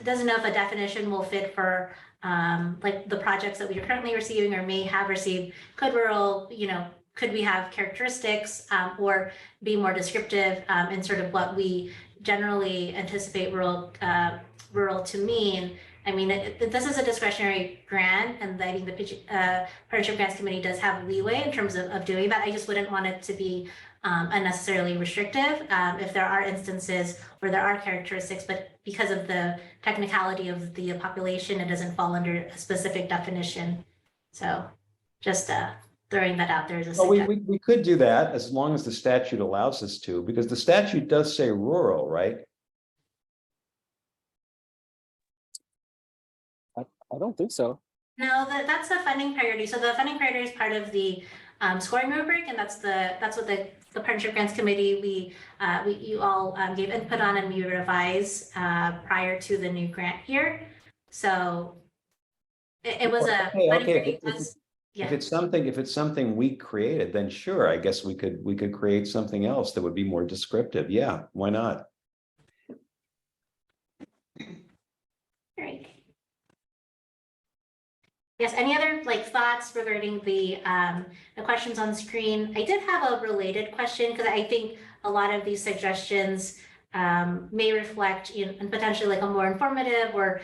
doesn't know if a definition will fit for like the projects that we are currently receiving or may have received, could we have characteristics or be more descriptive in sort of what we generally anticipate rural to mean? I mean, this is a discretionary grant, and I think the Partnership Grants Committee does have leeway in terms of doing that. I just wouldn't want it to be unnecessarily restrictive if there are instances where there are characteristics, but because of the technicality of the population, it doesn't fall under a specific definition. So just throwing that out there as a Well, suggestion. we could do that as long as the statute allows us to, because the statute does say rural, right? I don't think so. No, that's the funding priority. So the funding priority is part of the scoring rubric, and that's what the partnership grants committee you all gave input on, and we revise prior to the new grant year. So it was a funding priority. If it's something we created, then sure, I guess we could create something else that would be more descriptive. Yeah, why not? Great. Yes, any other thoughts regarding the questions on the screen? I did have a related question because I think a lot of these suggestions may reflect and potentially a more informative or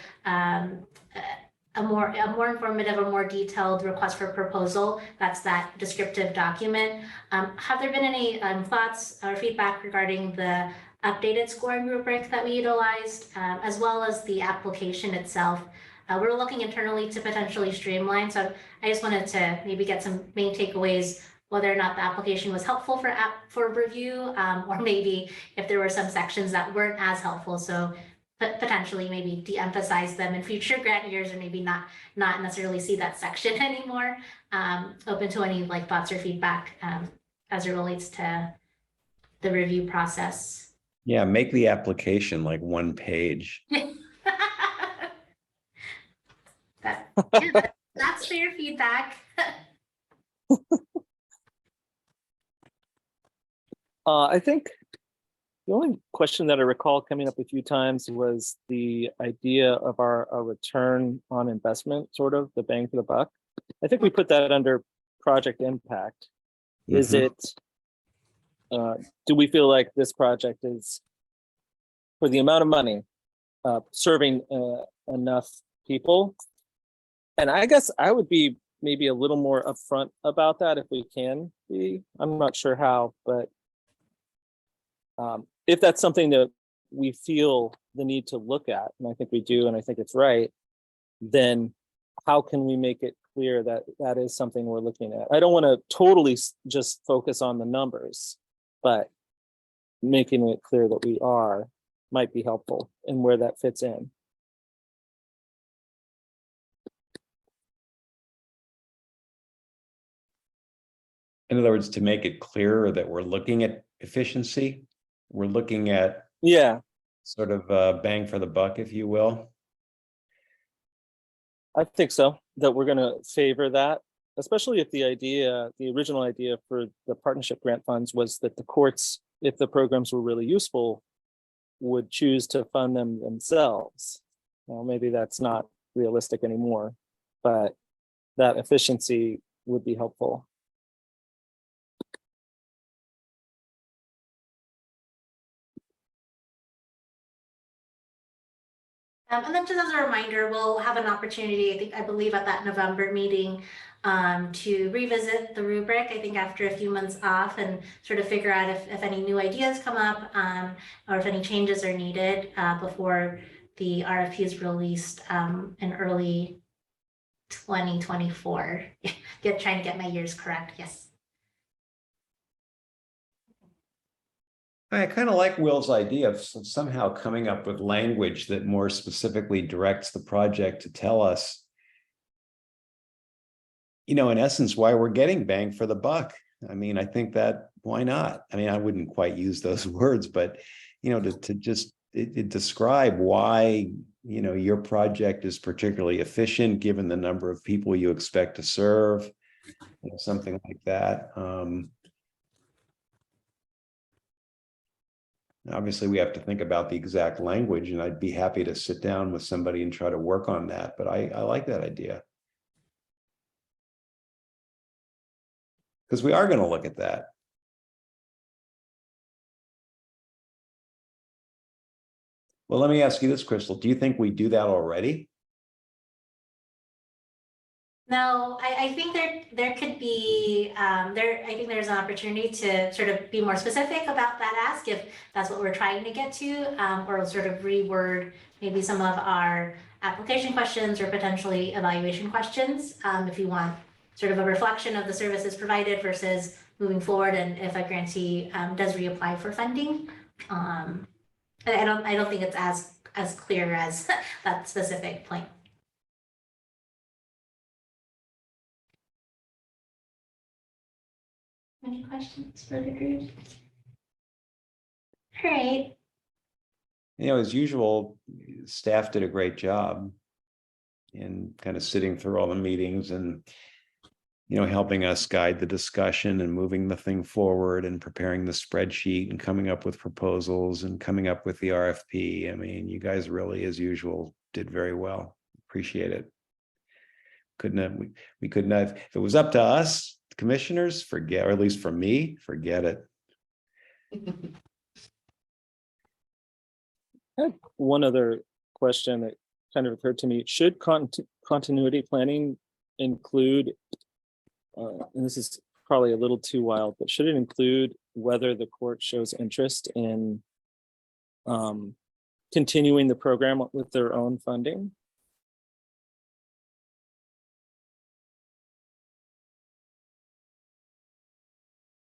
a more informative or more detailed request for proposal. That's that descriptive document. Have there been any thoughts or feedback regarding the updated scoring rubric that we utilized, as well as the application itself? We're looking internally to potentially streamline. So I just wanted to maybe get some main takeaways, whether or not the application was helpful for review, or maybe if there were some sections that weren't as helpful. So potentially maybe de-emphasize them in future grant years, or maybe not necessarily see that section anymore. Open to any thoughts or feedback as it relates to the review process. Yeah, make the application like 1 page. That's fair feedback. I think the only question that I recall coming up a few times was the idea of our return on investment, sort of the bang for the buck. I think we put that under project impact. Is Mhm. it, do we feel like this project is, for the amount of money, serving enough people? And I guess I would be maybe a little more upfront about that if we can be. I'm not sure how, but if that's something that we feel the need to look at, and I think we do, and I think it's right, then how can we make it clear that that is something we're looking at? I don't want to totally just focus on the numbers, but making it clear that we are might be helpful and where that fits in. In other words, to make it clearer that we're looking at efficiency, we're looking at Yeah, sort of bang for the buck, if you will. I think so, that we're going to favor that, especially if the original idea for the partnership grant funds was that the courts, if the programs were really useful, would choose to fund them themselves. Well, maybe that's not realistic anymore, but that efficiency would be helpful. And then just as a reminder, we'll have an opportunity, I believe at that November meeting, to revisit the rubric, I think after a few months off, and sort of figure out if any new ideas come up, or if any changes are needed before the RFP is released in early 2024. Trying to get my years correct, yes. I kind of like Will's idea of somehow coming up with language that more specifically directs the project to tell us, in essence, why we're getting bang for the buck. I mean, I think that, why not? I mean, I wouldn't quite use those words, but, to just describe why, your project is particularly efficient, given the number of people you expect to serve, something like that. Obviously, we have to think about the exact language, and I'd be happy to sit down with somebody and try to work on that. But I like that idea. Because we are going to look at that. Well, let me ask you this, Crystal. Do you think we do that already? No, I think there could be I think there's an opportunity to sort of be more specific about that ask, if that's what we're trying to get to, or sort of reword maybe some of our application questions or potentially evaluation questions, if you want sort of a reflection of the services provided versus moving forward, and if a grantee does reapply for funding. I don't think it's as clear as that specific point. Any questions for the group? All right. As usual, staff did a great job in kind of sitting through all the meetings and, helping us guide the discussion and moving the thing forward and preparing the spreadsheet and coming up with proposals and coming up with the RFP. I mean, you guys really, as usual, did very well. Appreciate it. We couldn't have, if it was up to us, commissioners, forget, or at least for me, forget it. I have one other question that kind of occurred to me. Should continuity planning include, and this is probably a little too wild, but should it include whether the court shows interest in continuing the program with their own funding?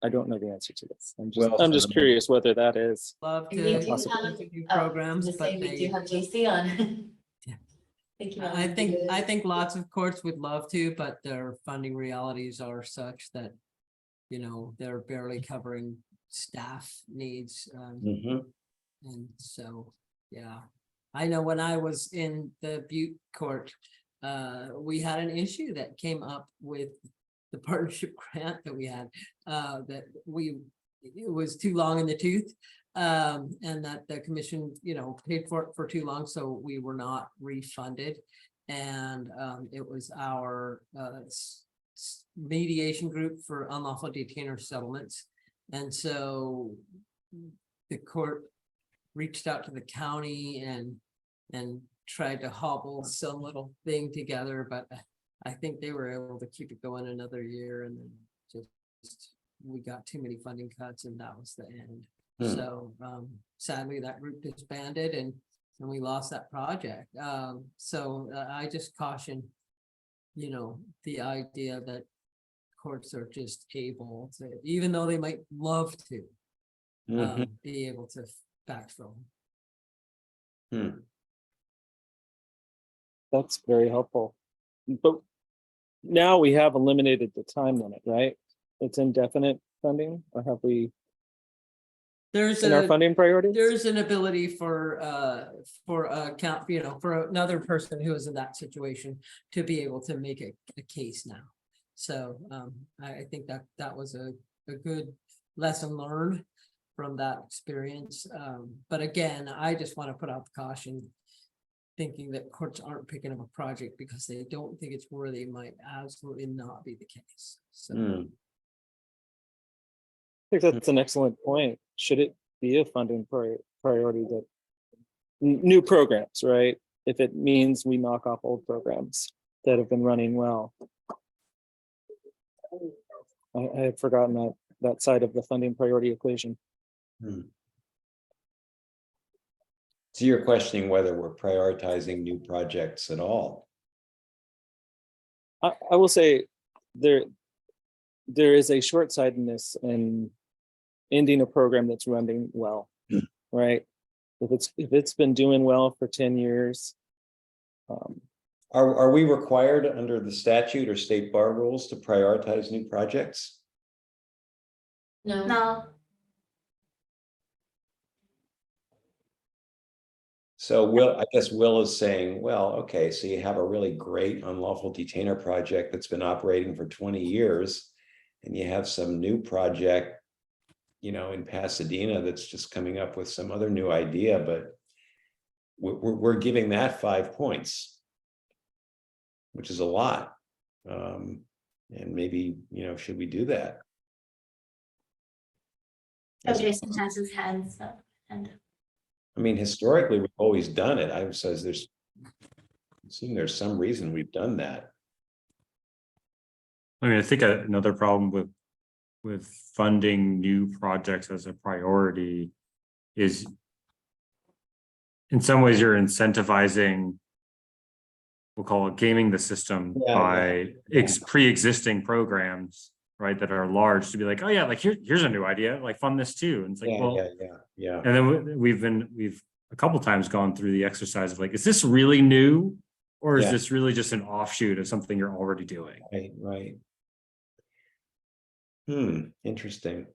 I don't know the answer to this. I'm just curious whether that is. Love And we to do have, do programs, just but say we do they, have JC on. Yeah. Thank you. I think lots of courts would love to, but their funding realities are such that, they're barely covering staff needs. Mhm. And so, yeah, I know when I was in the Butte court, we had an issue that came up with the partnership grant that we had, it was too long in the tooth. And that the commission, paid for it for too long, so we were not refunded. And it was our mediation group for unlawful detainer settlements. And so the court reached out to the county and tried to hobble some little thing together, but I think they were able to keep it going another year, and then just we got too many funding cuts, and that was the end. So sadly, that group disbanded, and we lost that project. So I just caution, the idea that courts are just able to, even though they might love to, be able to backfill. That's very helpful. But now we have eliminated the time limit, right? It's indefinite funding, or have we There's in our funding priorities? There's an ability for account, for another person who is in that situation to be able to make a case now. So I think that was a good lesson learned from that experience. But again, I just want to put out the caution, thinking that courts aren't picking up a project because they don't think it's worthy might absolutely not be the case. So I think that's an excellent point. Should it be a funding priority that new programs, right? If it means we knock off old programs that have been running well. I had forgotten that side of the funding priority equation. So you're questioning whether we're prioritizing new projects at all? I will say there is a short-sightedness in ending a program that's running well, right? If it's been doing well for 10 years. Are we required under the statute or state bar rules to prioritize new projects? No. So I guess Will is saying, well, okay, so you have a really great unlawful detainer project that's been operating for 20 years, and you have some new project, in Pasadena that's just coming up with some other new idea, but we're giving that 5 points, which is a lot. And maybe, should we do that? Oh, Jason has his hands up. And I mean, historically, we've always done it. I says there's some reason we've done that. I mean, I think another problem with funding new projects as a priority is in some ways you're incentivizing we'll call it gaming the system Yeah, by yeah. pre-existing programs, right, that are large, to be like, oh yeah, like here's a new idea, like fund this too. And it's like, Yeah, well, yeah. and then we've a couple times gone through the exercise of like, is this really new? Or is Yeah. this really just an offshoot of something you're already doing? Right. Interesting.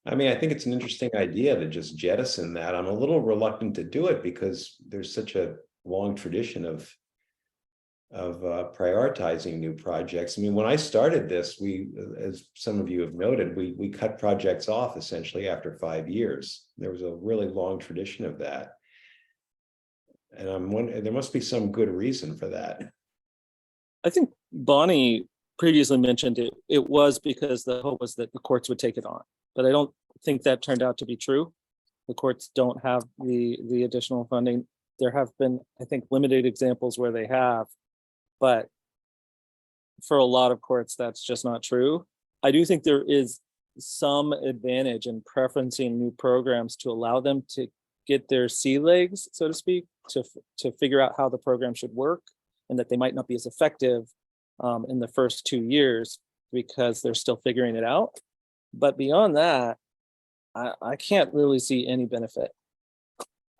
I mean, I think it's an interesting idea to just jettison that. I'm a little reluctant to do it because there's such a long tradition of prioritizing new projects. I mean, when I started this, we, as some of you have noted, we cut projects off essentially after 5 years. There was a really long tradition of that. And I'm wondering, there must be some good reason for that. I think Bonnie previously mentioned it was because the hope was that the courts would take it on, but I don't think that turned out to be true. The courts don't have the additional funding. There have been, I think, limited examples where they have, but for a lot of courts, that's just not true. I do think there is some advantage in preferencing new programs to allow them to get their sea legs, so to speak, to figure out how the program should work, and that they might not be as effective in the first 2 years because they're still figuring it out. But beyond that, I can't really see any benefit.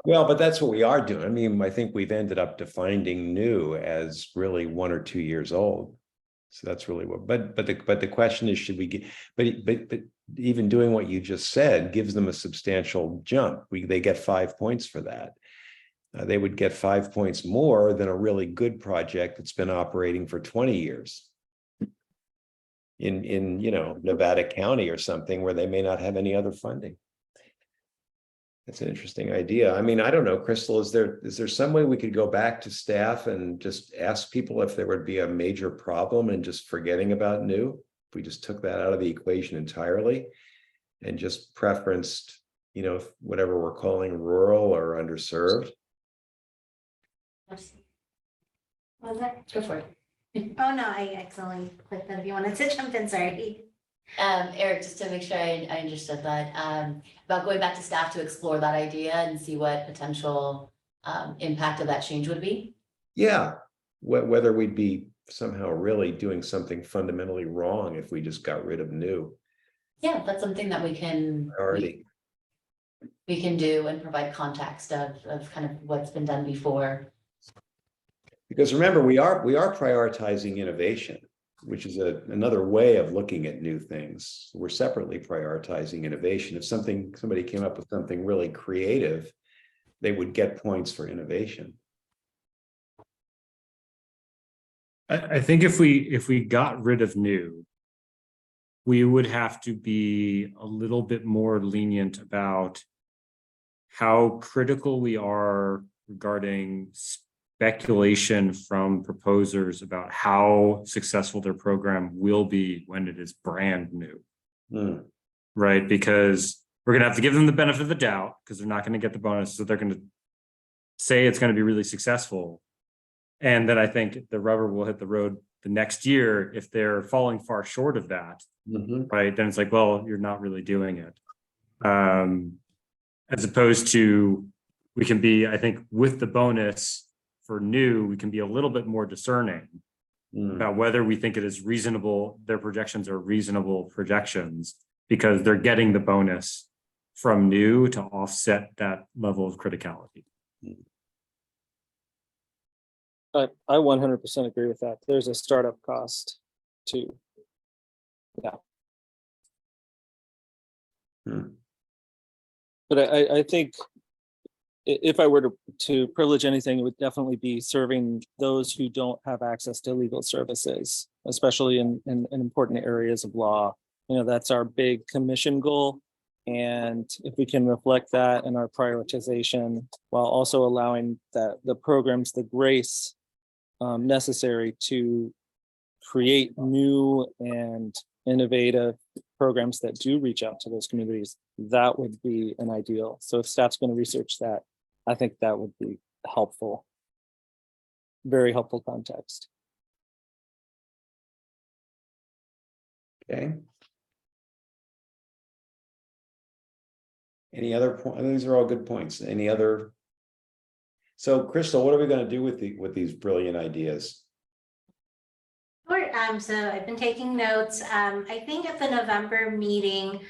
Well, but that's what we are doing. I mean, I think we've ended up defining new as really 1 or 2 years old. So that's really what, but the question is, should we get, but even doing what you just said gives them a substantial jump. They get 5 points for that. They would get 5 points more than a really good project that's been operating for 20 years in Nevada County or something where they may not have any other funding. That's an interesting idea. I mean, I don't know, Crystal, is there some way we could go back to staff and just ask people if there would be a major problem in just forgetting about new? If we just took that out of the equation entirely and just preferenced, whatever we're calling rural or underserved? Go for it. Oh, no, I accidentally clicked that if you wanted to jump in, sorry. Eric, just to make sure I understood that, about going back to staff to explore that idea and see what potential impact of that change would be. Yeah, whether we'd be somehow really doing something fundamentally wrong if we just got rid of new. Yeah, that's something that we can do and provide context of kind of what's been done before. Because remember, we are prioritizing innovation, which is another way of looking at new things. We're separately prioritizing innovation. If somebody came up with something really creative, they would get points for innovation. I think if we got rid of new, we would have to be a little bit more lenient about how critical we are regarding speculation from proposers about how successful their program will be when it is brand new. Right? Because we're going to have to give them the benefit of the doubt because they're not going to get the bonus. So they're going to say it's going to be really successful. And then I think the rubber will hit the road the next year if they're falling far short of that. Right? Then it's like, well, you're not really doing it. As opposed to, we can be, I think, with the bonus for new, we can be a little bit more discerning about whether we think it is reasonable, their projections are reasonable projections, because they're getting the bonus from new to offset that level of criticality. I 100% agree with that. There's a startup cost too. Yeah. But I think if I were to privilege anything, it would definitely be serving those who don't have access to legal services, especially in important areas of law. That's our big commission goal. And if we can reflect that in our prioritization, while also allowing the programs the grace necessary to create new and innovative programs that do reach out to those communities, that would be an ideal. So if staff's going to research that, I think that would be helpful. Very helpful context. Okay. Any other point? These are all good points. Any other? So Crystal, what are we going to do with these brilliant ideas? Sure. So I've been taking notes. I think at the November meeting,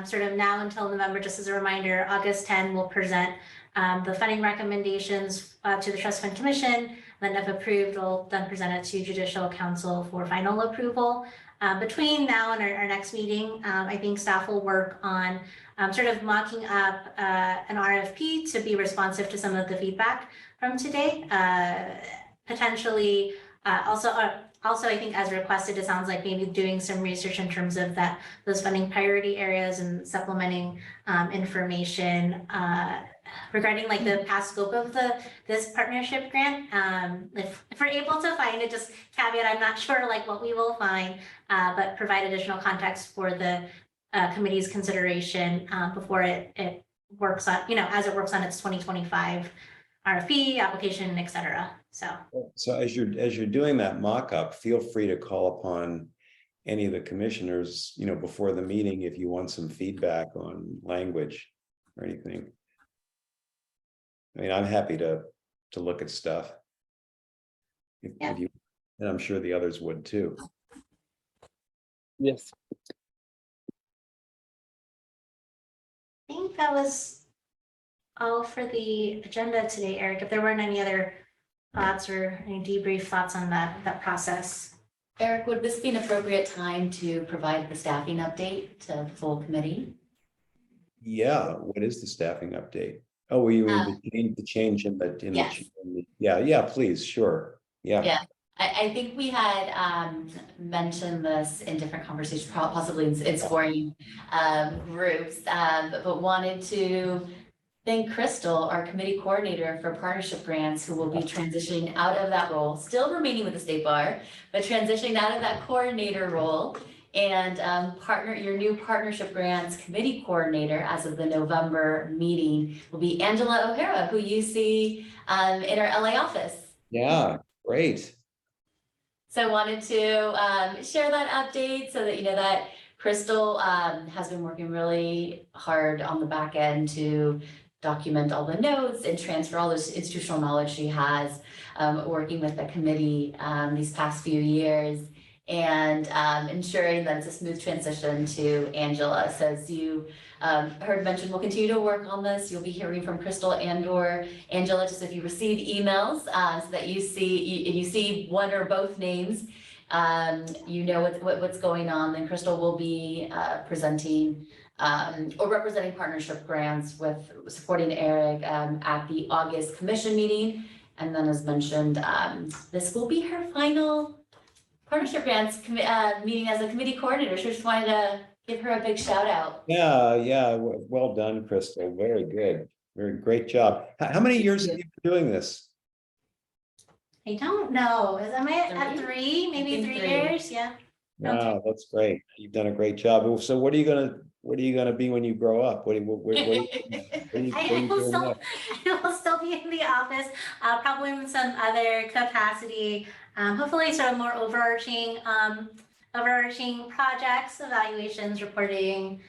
sort of now until November, just as a reminder, August 10 will present the funding recommendations to the Trust Fund Commission. Then if approved, we'll then present it to Judicial Council for final approval. Between now and our next meeting, I think staff will work on sort of mocking up an RFP to be responsive to some of the feedback from today. Potentially also, I think as requested, it sounds like maybe doing some research in terms of those funding priority areas and supplementing information regarding like the past scope of this partnership grant. If we're able to find it, just caveat, I'm not sure like what we will find, but provide additional context for the committee's consideration before it works on, as it works on its 2025 RFP application, et cetera. So as you're doing that mock-up, feel free to call upon any of the commissioners, before the meeting if you want some feedback on language or anything. I mean, I'm happy to look at stuff. If you, and I'm sure the others would too. Yes. I think that was all for the agenda today, Eric. If there weren't any other thoughts or any debrief thoughts on that process. Eric, would this be an appropriate time to provide the staffing update to the full committee? Yeah, what is the staffing update? Oh, you mean the change in the Yes. Yeah, please, sure. Yeah. I think we had mentioned this in different conversations, possibly in scoring groups, but wanted to thank Crystal, our committee coordinator for partnership grants, who will be transitioning out of that role, still remaining with the State Bar, but transitioning out of that coordinator role. And your new partnership grants committee coordinator as of the November meeting will be Angela O'Hara, who you see in our LA office. Yeah, great. So I wanted to share that update so that you know that Crystal has been working really hard on the back end to document all the notes and transfer all this institutional knowledge she has working with the committee these past few years, and ensuring that it's a smooth transition to Angela. So as you heard mentioned, we'll continue to work on this. You'll be hearing from Crystal and/or Angela, just if you receive emails so that you see one or both names, you know what's going on. Then Crystal will be presenting or representing partnership grants with supporting Eric at the August commission meeting. And then as mentioned, this will be her final partnership grants meeting as a committee coordinator. So just wanted to give her a big shout out. Yeah, well done, Crystal. Very good. Very great job. How many years have you been doing this? I don't know. Am I at 3? Maybe 3 years? Yeah. Wow, that's great. You've done a great job. So what are you gonna be when you grow up? What are you I will still be in the office, probably in some other capacity. Hopefully sort of more overarching projects, evaluations, reporting,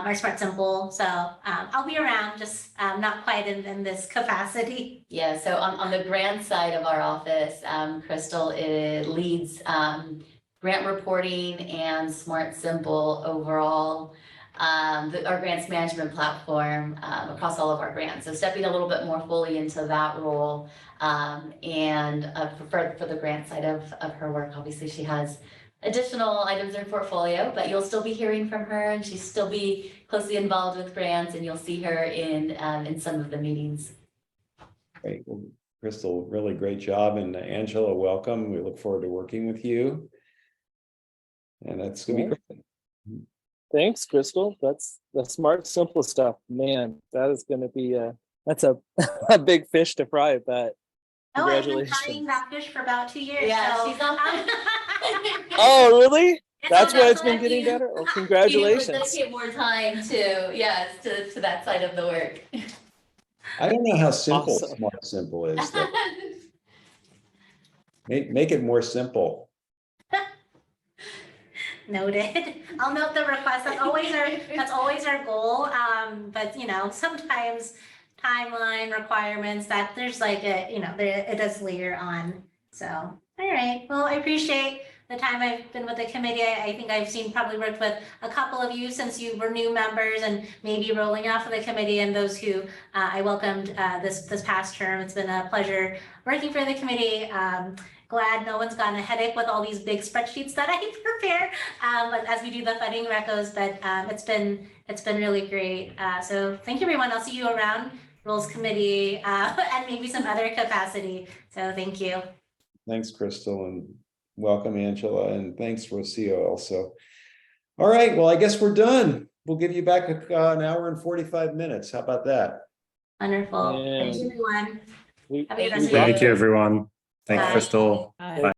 or Smart Simple. So I'll be around, just not quite in this capacity. Yeah, so on the grant side of our office, Crystal leads grant reporting and Smart Simple overall, our grants management platform across all of our grants. So stepping a little bit more fully into that role, and for the grant side of her work. Obviously, she has additional items in her portfolio, but you'll still be hearing from her, and she'll still be closely involved with grants, and you'll see her in some of the meetings. Great. Well, Crystal, really great job. And Angela, welcome. We look forward to working with you. And that's gonna be great. Thanks, Crystal. That's the Smart Simple stuff. Man, that is gonna be that's a big fish to fry, but Oh, I've been congratulations. frying that fish for about 2 years. Yeah, so, she's on. Oh, really? That's So why it's why been getting you- better? Oh, You congratulations. dedicate more time to that side of the work. I don't know how simple Awesome. Smart Simple is. Though. Make it more simple. Noted. I'll note the request. That's always our goal. But sometimes timeline requirements, that there's like a, it does layer on. So, all right, well, I appreciate the time I've been with the committee. I think I've probably worked with a couple of you since you were new members and maybe rolling off of the committee, and those who I welcomed this past term. It's been a pleasure working for the committee. Glad no one's gotten a headache with all these big spreadsheets that I prepare, but as we do the funding recos, but it's been really great. So thank you, everyone. I'll see you around Rules Committee and maybe some other capacity. So thank you. Thanks, Crystal, and welcome, Angela, and thanks, Rocio, also. All right, well, I guess we're done. We'll give you back an hour and 45 minutes. How about that? Wonderful. Yeah. Thanks, everyone. We- Have a good we rest of rocked your Thank you, it. everyone. Thank you, Bye. Crystal. Bye. Bye.